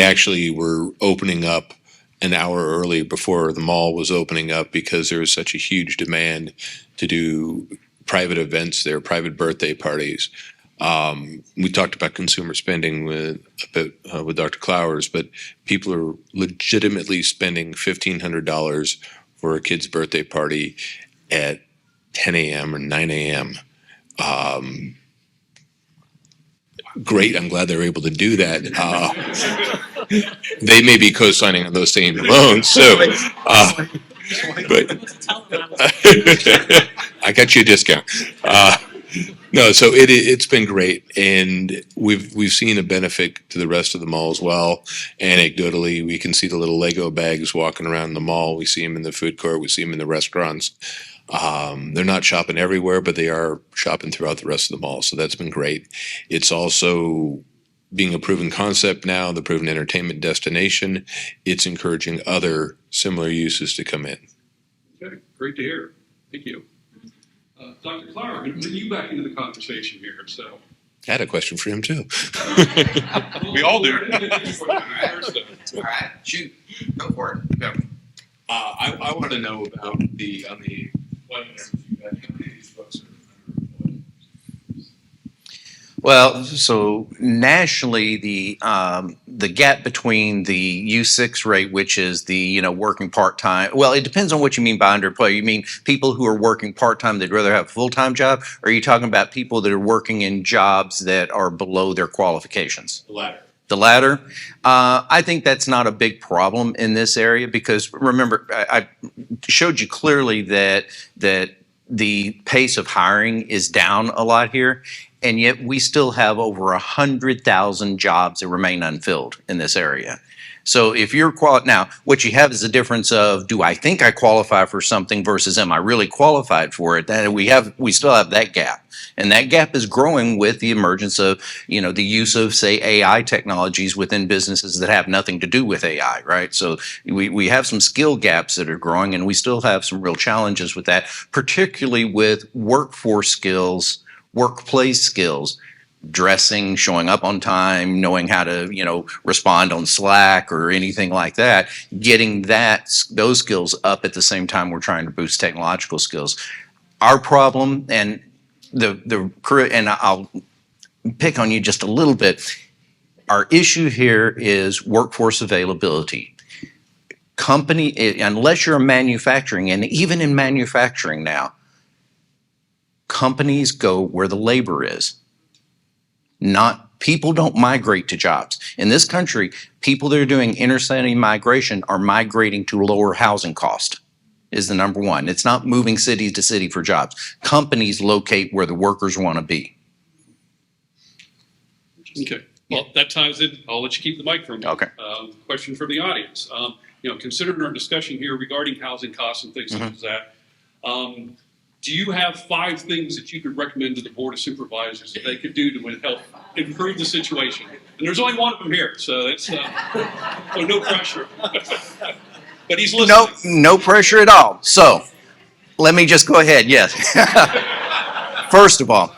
actually were opening up an hour early before the mall was opening up because there was such a huge demand to do private events there, private birthday parties. We talked about consumer spending with Dr. Clowers, but people are legitimately spending $1,500 for a kid's birthday party at 10 a.m. or 9 a.m. Great, I'm glad they're able to do that. They may be co-signing on those same loans, so. But I got you a discount. No, so it's been great, and we've seen a benefit to the rest of the mall as well. Anecdotally, we can see the little Lego bags walking around the mall. We see them in the food court. We see them in the restaurants. They're not shopping everywhere, but they are shopping throughout the rest of the mall. So that's been great. It's also being a proven concept now, the proven entertainment destination. It's encouraging other similar uses to come in.
Okay, great to hear. Thank you. Dr. Clower, bring you back into the conversation here. So,
I had a question for him too.
We all do.
All right, shoot, go for it. Go.
I want to know about the webinars you had. How many of these folks are underemployed?
Well, so nationally, the gap between the U6 rate, which is the working part time. Well, it depends on what you mean by underemployed. You mean people who are working part time that'd rather have a full time job, or are you talking about people that are working in jobs that are below their qualifications?
The latter.
The latter, I think that's not a big problem in this area because remember, I showed you clearly that the pace of hiring is down a lot here, and yet we still have over 100,000 jobs that remain unfilled in this area. So if you're now, what you have is a difference of do I think I qualify for something versus am I really qualified for it? That we still have that gap, and that gap is growing with the emergence of the use of say AI technologies within businesses that have nothing to do with AI, right? So we have some skill gaps that are growing, and we still have some real challenges with that, particularly with workforce skills, workplace skills. Dressing, showing up on time, knowing how to, respond on Slack or anything like that, getting those skills up at the same time we're trying to boost technological skills. Our problem and and I'll pick on you just a little bit. Our issue here is workforce availability. Unless you're manufacturing, and even in manufacturing now, companies go where the labor is. People don't migrate to jobs. In this country, people that are doing inter-city migration are migrating to lower housing cost is the number one. It's not moving city to city for jobs. Companies locate where the workers want to be.
Okay. Well, that ties in. I'll let you keep the mic for a minute.
Okay.
Question from the audience. Considering our discussion here regarding housing costs and things such as that, do you have 5 things that you could recommend to the Board of Supervisors that they could do to help improve the situation? And there's only one of them here, so it's so no pressure. But he's listening.
No pressure at all. So let me just go ahead. Yes. First of all,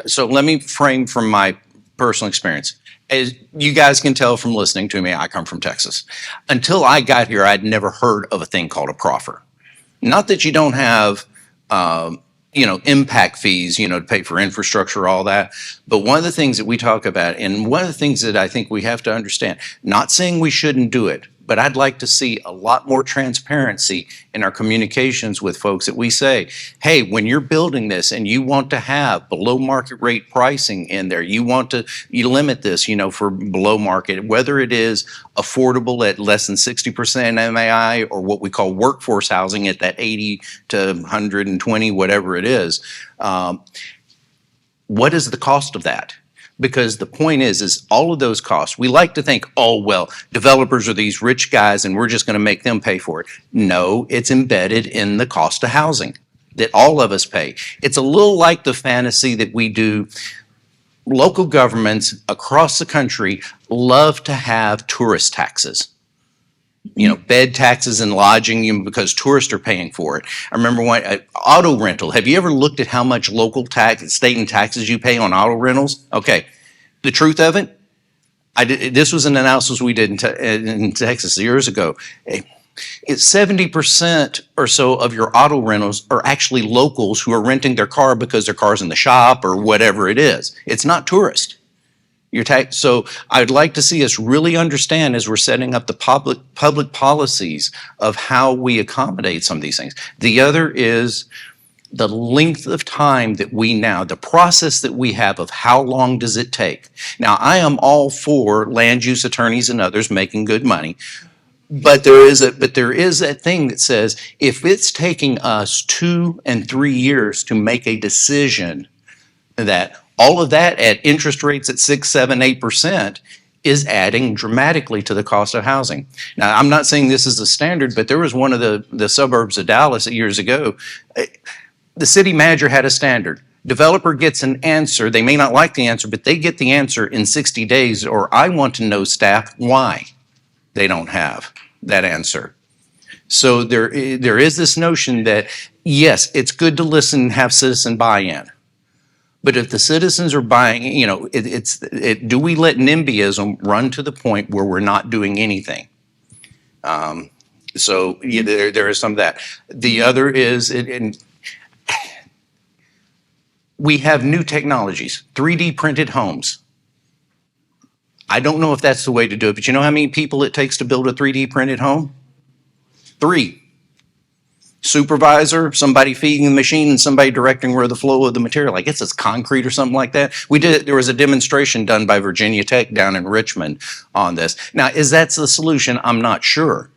so let me frame from my personal experience. As you guys can tell from listening to me, I come from Texas. Until I got here, I'd never heard of a thing called a proffer. Not that you don't have, impact fees, to pay for infrastructure, all that. But one of the things that we talk about, and one of the things that I think we have to understand, not saying we shouldn't do it, but I'd like to see a lot more transparency in our communications with folks that we say, hey, when you're building this and you want to have below market rate pricing in there, you limit this, for below market, whether it is affordable at less than 60% MAI or what we call workforce housing at that 80 to 120, whatever it is. What is the cost of that? Because the point is all of those costs, we like to think, oh, well, developers are these rich guys and we're just going to make them pay for it. No, it's embedded in the cost of housing that all of us pay. It's a little like the fantasy that we do. Local governments across the country love to have tourist taxes. bed taxes and lodging, because tourists are paying for it. I remember when auto rental. Have you ever looked at how much local tax, state and taxes you pay on auto rentals? Okay, the truth of it, this was an analysis we did in Texas years ago. It's 70% or so of your auto rentals are actually locals who are renting their car because their car's in the shop or whatever it is. It's not tourist. So I'd like to see us really understand as we're setting up the public policies of how we accommodate some of these things. The other is the length of time that the process that we have of how long does it take. Now, I am all for land use attorneys and others making good money. But there is that thing that says if it's taking us 2 and 3 years to make a decision, that all of that at interest rates at 6, 7, 8% is adding dramatically to the cost of housing. Now, I'm not saying this is the standard, but there was one of the suburbs of Dallas years ago. The city manager had a standard. Developer gets an answer. They may not like the answer, but they get the answer in 60 days, or I want to know, staff, why they don't have that answer. So there is this notion that, yes, it's good to listen and have citizen buy-in. But if the citizens are buying, do we let NIMBYism run to the point where we're not doing anything? There is some of that. The other is, we have new technologies, 3D printed homes. I don't know if that's the way to do it, but you know how many people it takes to build a 3D printed home? 3. Supervisor, somebody feeding the machine, and somebody directing where the flow of the material. I guess it's concrete or something like that. There was a demonstration done by Virginia Tech down in Richmond on this. Now, is that the solution? I'm not sure.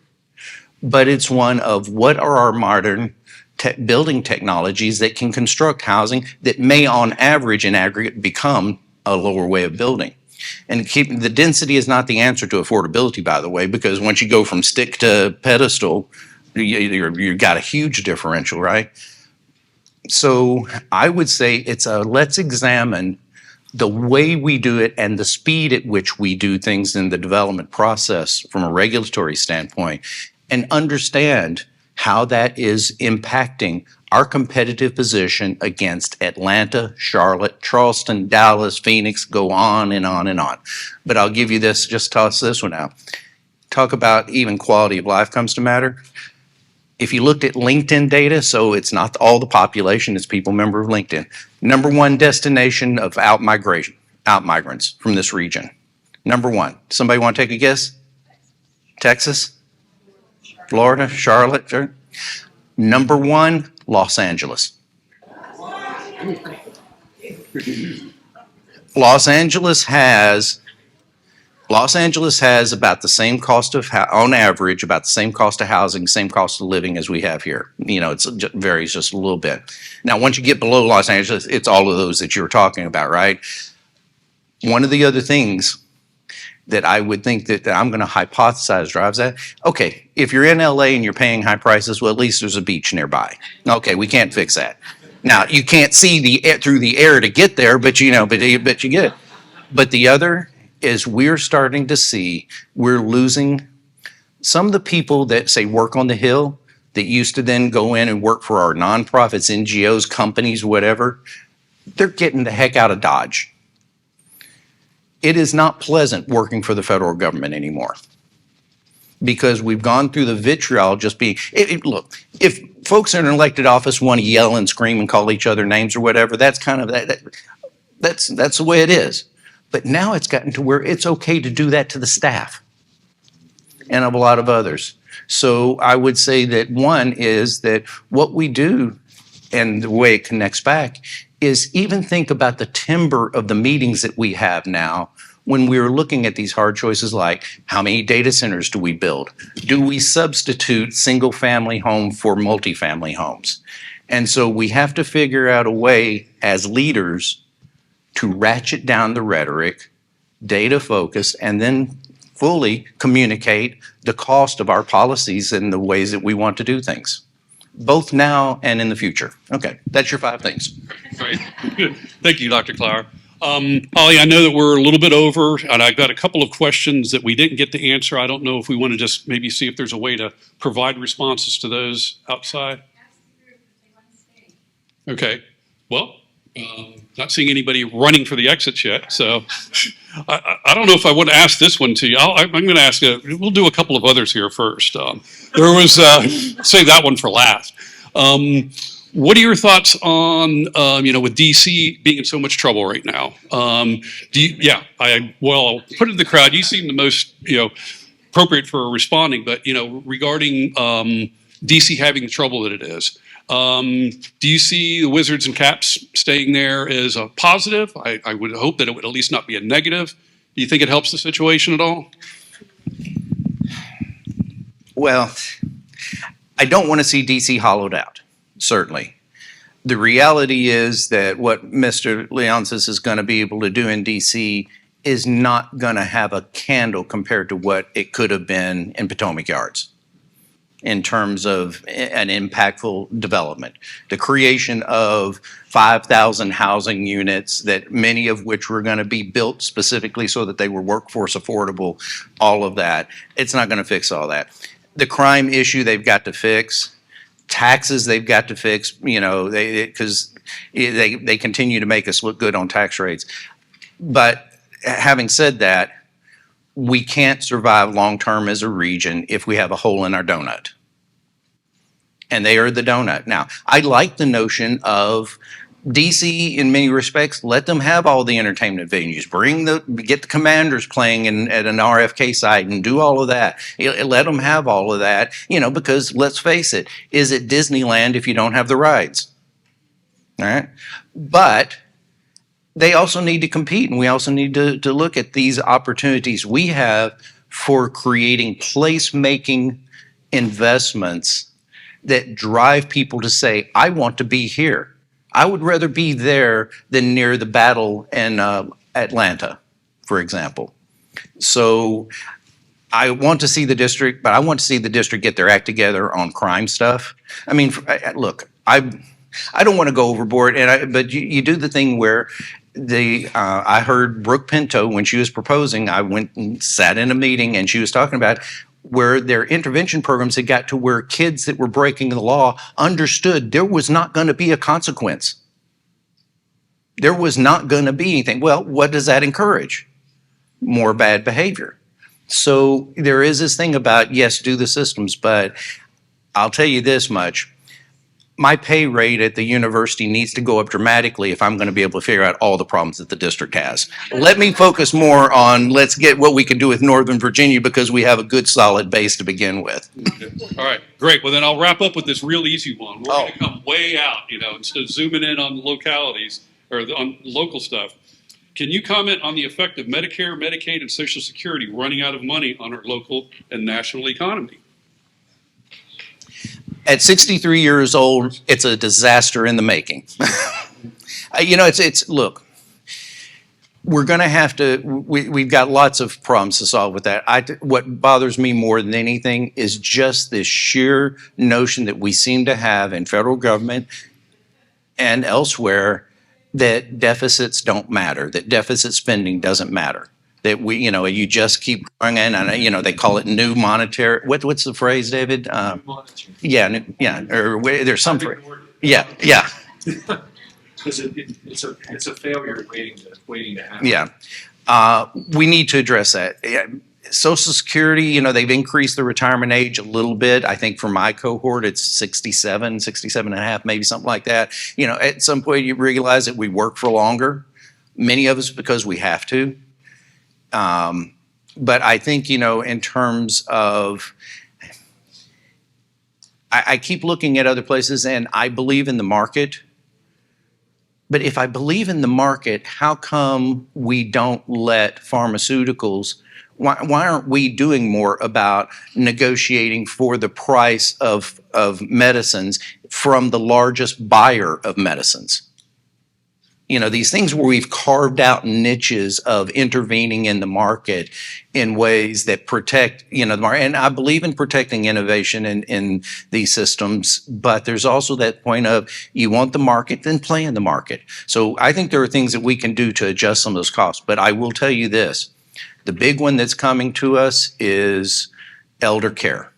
But it's one of what are our modern building technologies that can construct housing that may on average in aggregate become a lower way of building. And the density is not the answer to affordability, by the way, because once you go from stick to pedestal, you've got a huge differential, right? So I would say let's examine the way we do it and the speed at which we do things in the development process from a regulatory standpoint, and understand how that is impacting our competitive position against Atlanta, Charlotte, Charleston, Dallas, Phoenix, go on and on and on. But I'll give you this, just toss this one out. Talk about even quality of life comes to matter. If you looked at LinkedIn data, so it's not all the population, it's people member of LinkedIn. Number 1 destination of out migrants from this region. Number 1. Somebody want to take a guess? Texas? Florida? Charlotte? Sure. Number 1, Los Angeles. Los Angeles has about the same cost of, on average, about the same cost of housing, same cost of living as we have here. It varies just a little bit. Now, once you get below Los Angeles, it's all of those that you were talking about, right? One of the other things that I would think that I'm going to hypothesize drives that. Okay, if you're in LA and you're paying high prices, well, at least there's a beach nearby. Okay, we can't fix that. Now, you can't see through the air to get there, but you get it. But the other is we're starting to see we're losing some of the people that say work on the Hill that used to then go in and work for our nonprofits, NGOs, companies, whatever. They're getting the heck out of Dodge. It is not pleasant working for the federal government anymore because we've gone through the vitriol just being, look, if folks in an elected office want to yell and scream and call each other names or whatever, that's kind of, that's the way it is. But now it's gotten to where it's okay to do that to the staff and of a lot of others. So I would say that one is that what we do and the way it connects back is even think about the timbre of the meetings that we have now when we were looking at these hard choices like how many data centers do we build? Do we substitute single family home for multifamily homes? And so we have to figure out a way as leaders to ratchet down the rhetoric, data focus, and then fully communicate the cost of our policies and the ways that we want to do things, both now and in the future. Okay, that's your 5 things.
Right. Good. Thank you, Dr. Clower. Ollie, I know that we're a little bit over, and I've got a couple of questions that we didn't get to answer. I don't know if we want to just maybe see if there's a way to provide responses to those outside. Okay. Well, not seeing anybody running for the exits yet, so I don't know if I want to ask this one to you. I'm going to ask. We'll do a couple of others here first. There was save that one for last. What are your thoughts on with DC being in so much trouble right now? I'll put it in the crowd. You seem the most appropriate for responding, but regarding DC having the trouble that it is. Do you see the Wizards and Caps staying there as a positive? I would hope that it would at least not be a negative. Do you think it helps the situation at all?
Well, I don't want to see DC hollowed out, certainly. The reality is that what Mr. Leonsis is going to be able to do in DC is not going to have a candle compared to what it could have been in Potomac Yards in terms of an impactful development. The creation of 5,000 housing units, that many of which were going to be built specifically so that they were workforce affordable, all of that, it's not going to fix all that. The crime issue they've got to fix. Taxes they've got to fix, because they continue to make us look good on tax rates. But having said that, we can't survive long-term as a region if we have a hole in our donut. And they are the donut. Now, I like the notion of DC in many respects. Let them have all the entertainment venues. Get the Commanders playing at an RFK site and do all of that. Let them have all of that, because let's face it, is it Disneyland if you don't have the rides? All right. But they also need to compete, and we also need to look at these opportunities we have for creating place-making investments that drive people to say, I want to be here. I would rather be there than near the battle in Atlanta, for example. So I want to see the district, but I want to see the district get their act together on crime stuff. I mean, look, I don't want to go overboard, but you do the thing where I heard Brooke Pinto, when she was proposing, I went and sat in a meeting and she was talking about where their intervention programs had got to where kids that were breaking the law understood there was not going to be a consequence. There was not going to be anything. Well, what does that encourage? More bad behavior. So there is this thing about, yes, do the systems, but I'll tell you this much. My pay rate at the university needs to go up dramatically if I'm going to be able to figure out all the problems that the district has. Let me focus more on let's get what we can do with Northern Virginia, because we have a good solid base to begin with.
All right, great. Well, then I'll wrap up with this real easy one. We're going to come way out, instead of zooming in on localities or on local stuff. Can you comment on the effect of Medicare, Medicaid, and Social Security running out of money on our local and national economy?
At 63 years old, it's a disaster in the making. Look, we're going to have to, we've got lots of problems to solve with that. What bothers me more than anything is just this sheer notion that we seem to have in federal government and elsewhere that deficits don't matter, that deficit spending doesn't matter. That you just keep going in, and they call it new monetary. What's the phrase, David? Or there's some phrase. Yeah.
Because it's a failure waiting to happen.
Yeah, we need to address that. Social Security, they've increased the retirement age a little bit. I think for my cohort, it's 67 and a half, maybe something like that. At some point you realize that we work for longer. Many of us because we have to. But I think, in terms of, I keep looking at other places and I believe in the market. But if I believe in the market, how come we don't let pharmaceuticals, why aren't we doing more about negotiating for the price of medicines from the largest buyer of medicines? You know, these things where we've carved out niches of intervening in the market in ways that protect, you know, the market. And I believe in protecting innovation in these systems, but there's also that point of you want the market, then play in the market. So I think there are things that we can do to adjust some of those costs. But I will tell you this, the big one that's coming to us is elder care.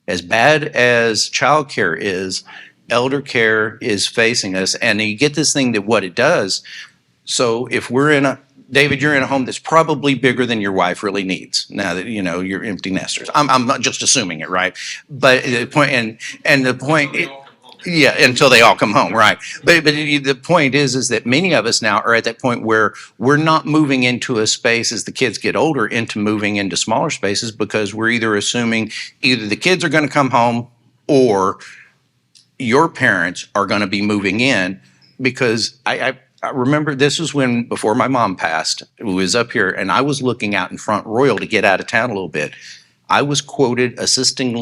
As bad as childcare is, elder care is facing us. And you get this thing that what it does. So if we're in a, David, you're in a home that's probably bigger than your wife really needs now that, you know, you're empty nesters. I'm not just assuming it, right? But the point, and the point, yeah, until they all come home, right? But the point is that many of us now are at that point where we're not moving into a space as the kids get older into moving into smaller spaces because we're either assuming either the kids are going to come home or your parents are going to be moving in. Because I remember this was when, before my mom passed, who was up here, and I was looking out in Front Royal to get out of town a little bit. I was quoted assisted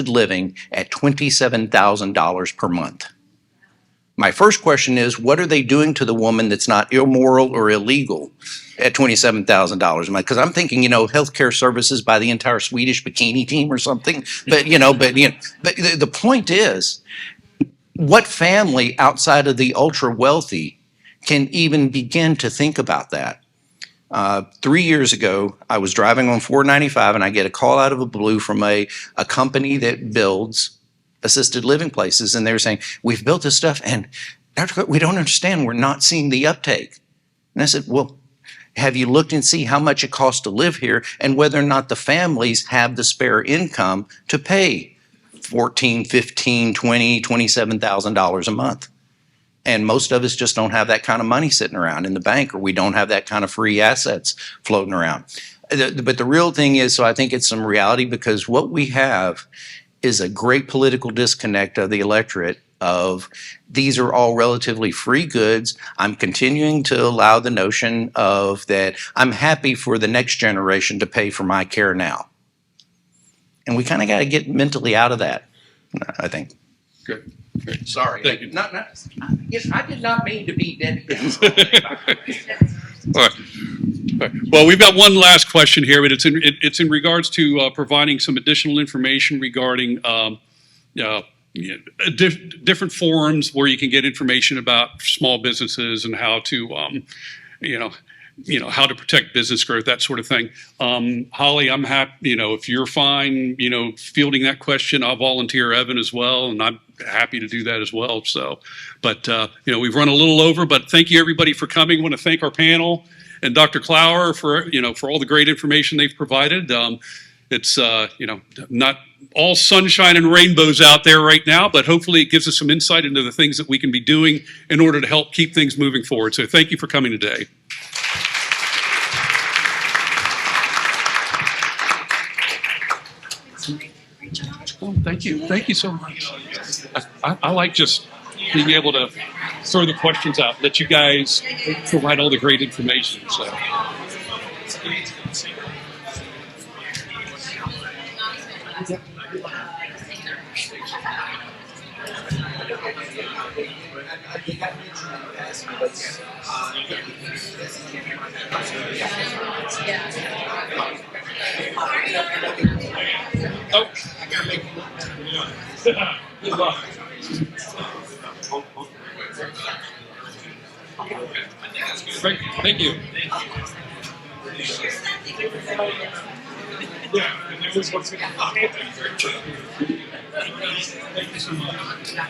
living at $27,000 per month. My first question is, what are they doing to the woman that's not immoral or illegal at $27,000 a month? Because I'm thinking, you know, healthcare services by the entire Swedish bikini team or something. But the point is, what family outside of the ultra wealthy can even begin to think about that? 3 years ago, I was driving on 495 and I get a call out of the blue from a company that builds assisted living places. And they were saying, we've built this stuff and we don't understand. We're not seeing the uptake. And I said, well, have you looked and see how much it costs to live here and whether or not the families have the spare income to pay $14,000, $15,000, $20,000, $27,000 a month? And most of us just don't have that kind of money sitting around in the bank, or we don't have that kind of free assets floating around. But the real thing is, so I think it's some reality, because what we have is a great political disconnect of the electorate of these are all relatively free goods. I'm continuing to allow the notion of that I'm happy for the next generation to pay for my care now. And we kind of got to get mentally out of that, I think.
Good.
Sorry.
Thank you.
Yes, I did not mean to be dedicated.
All right. All right. Well, we've got one last question here, but it's in regards to providing some additional information regarding different forums where you can get information about small businesses and how to, how to protect business growth, that sort of thing. Holly, I'm happy, if you're fine, fielding that question, I'll volunteer Evan as well, and I'm happy to do that as well. So, but, we've run a little over, but thank you everybody for coming. I want to thank our panel and Dr. Clower for all the great information they've provided. It's, not all sunshine and rainbows out there right now, but hopefully it gives us some insight into the things that we can be doing in order to help keep things moving forward. So thank you for coming today. Oh, thank you. Thank you so much. I like just being able to throw the questions out, let you guys provide all the great information. So. Oh. Good luck. Great. Thank you. Yeah, and there was what's going to happen. Thank you so much. Yeah.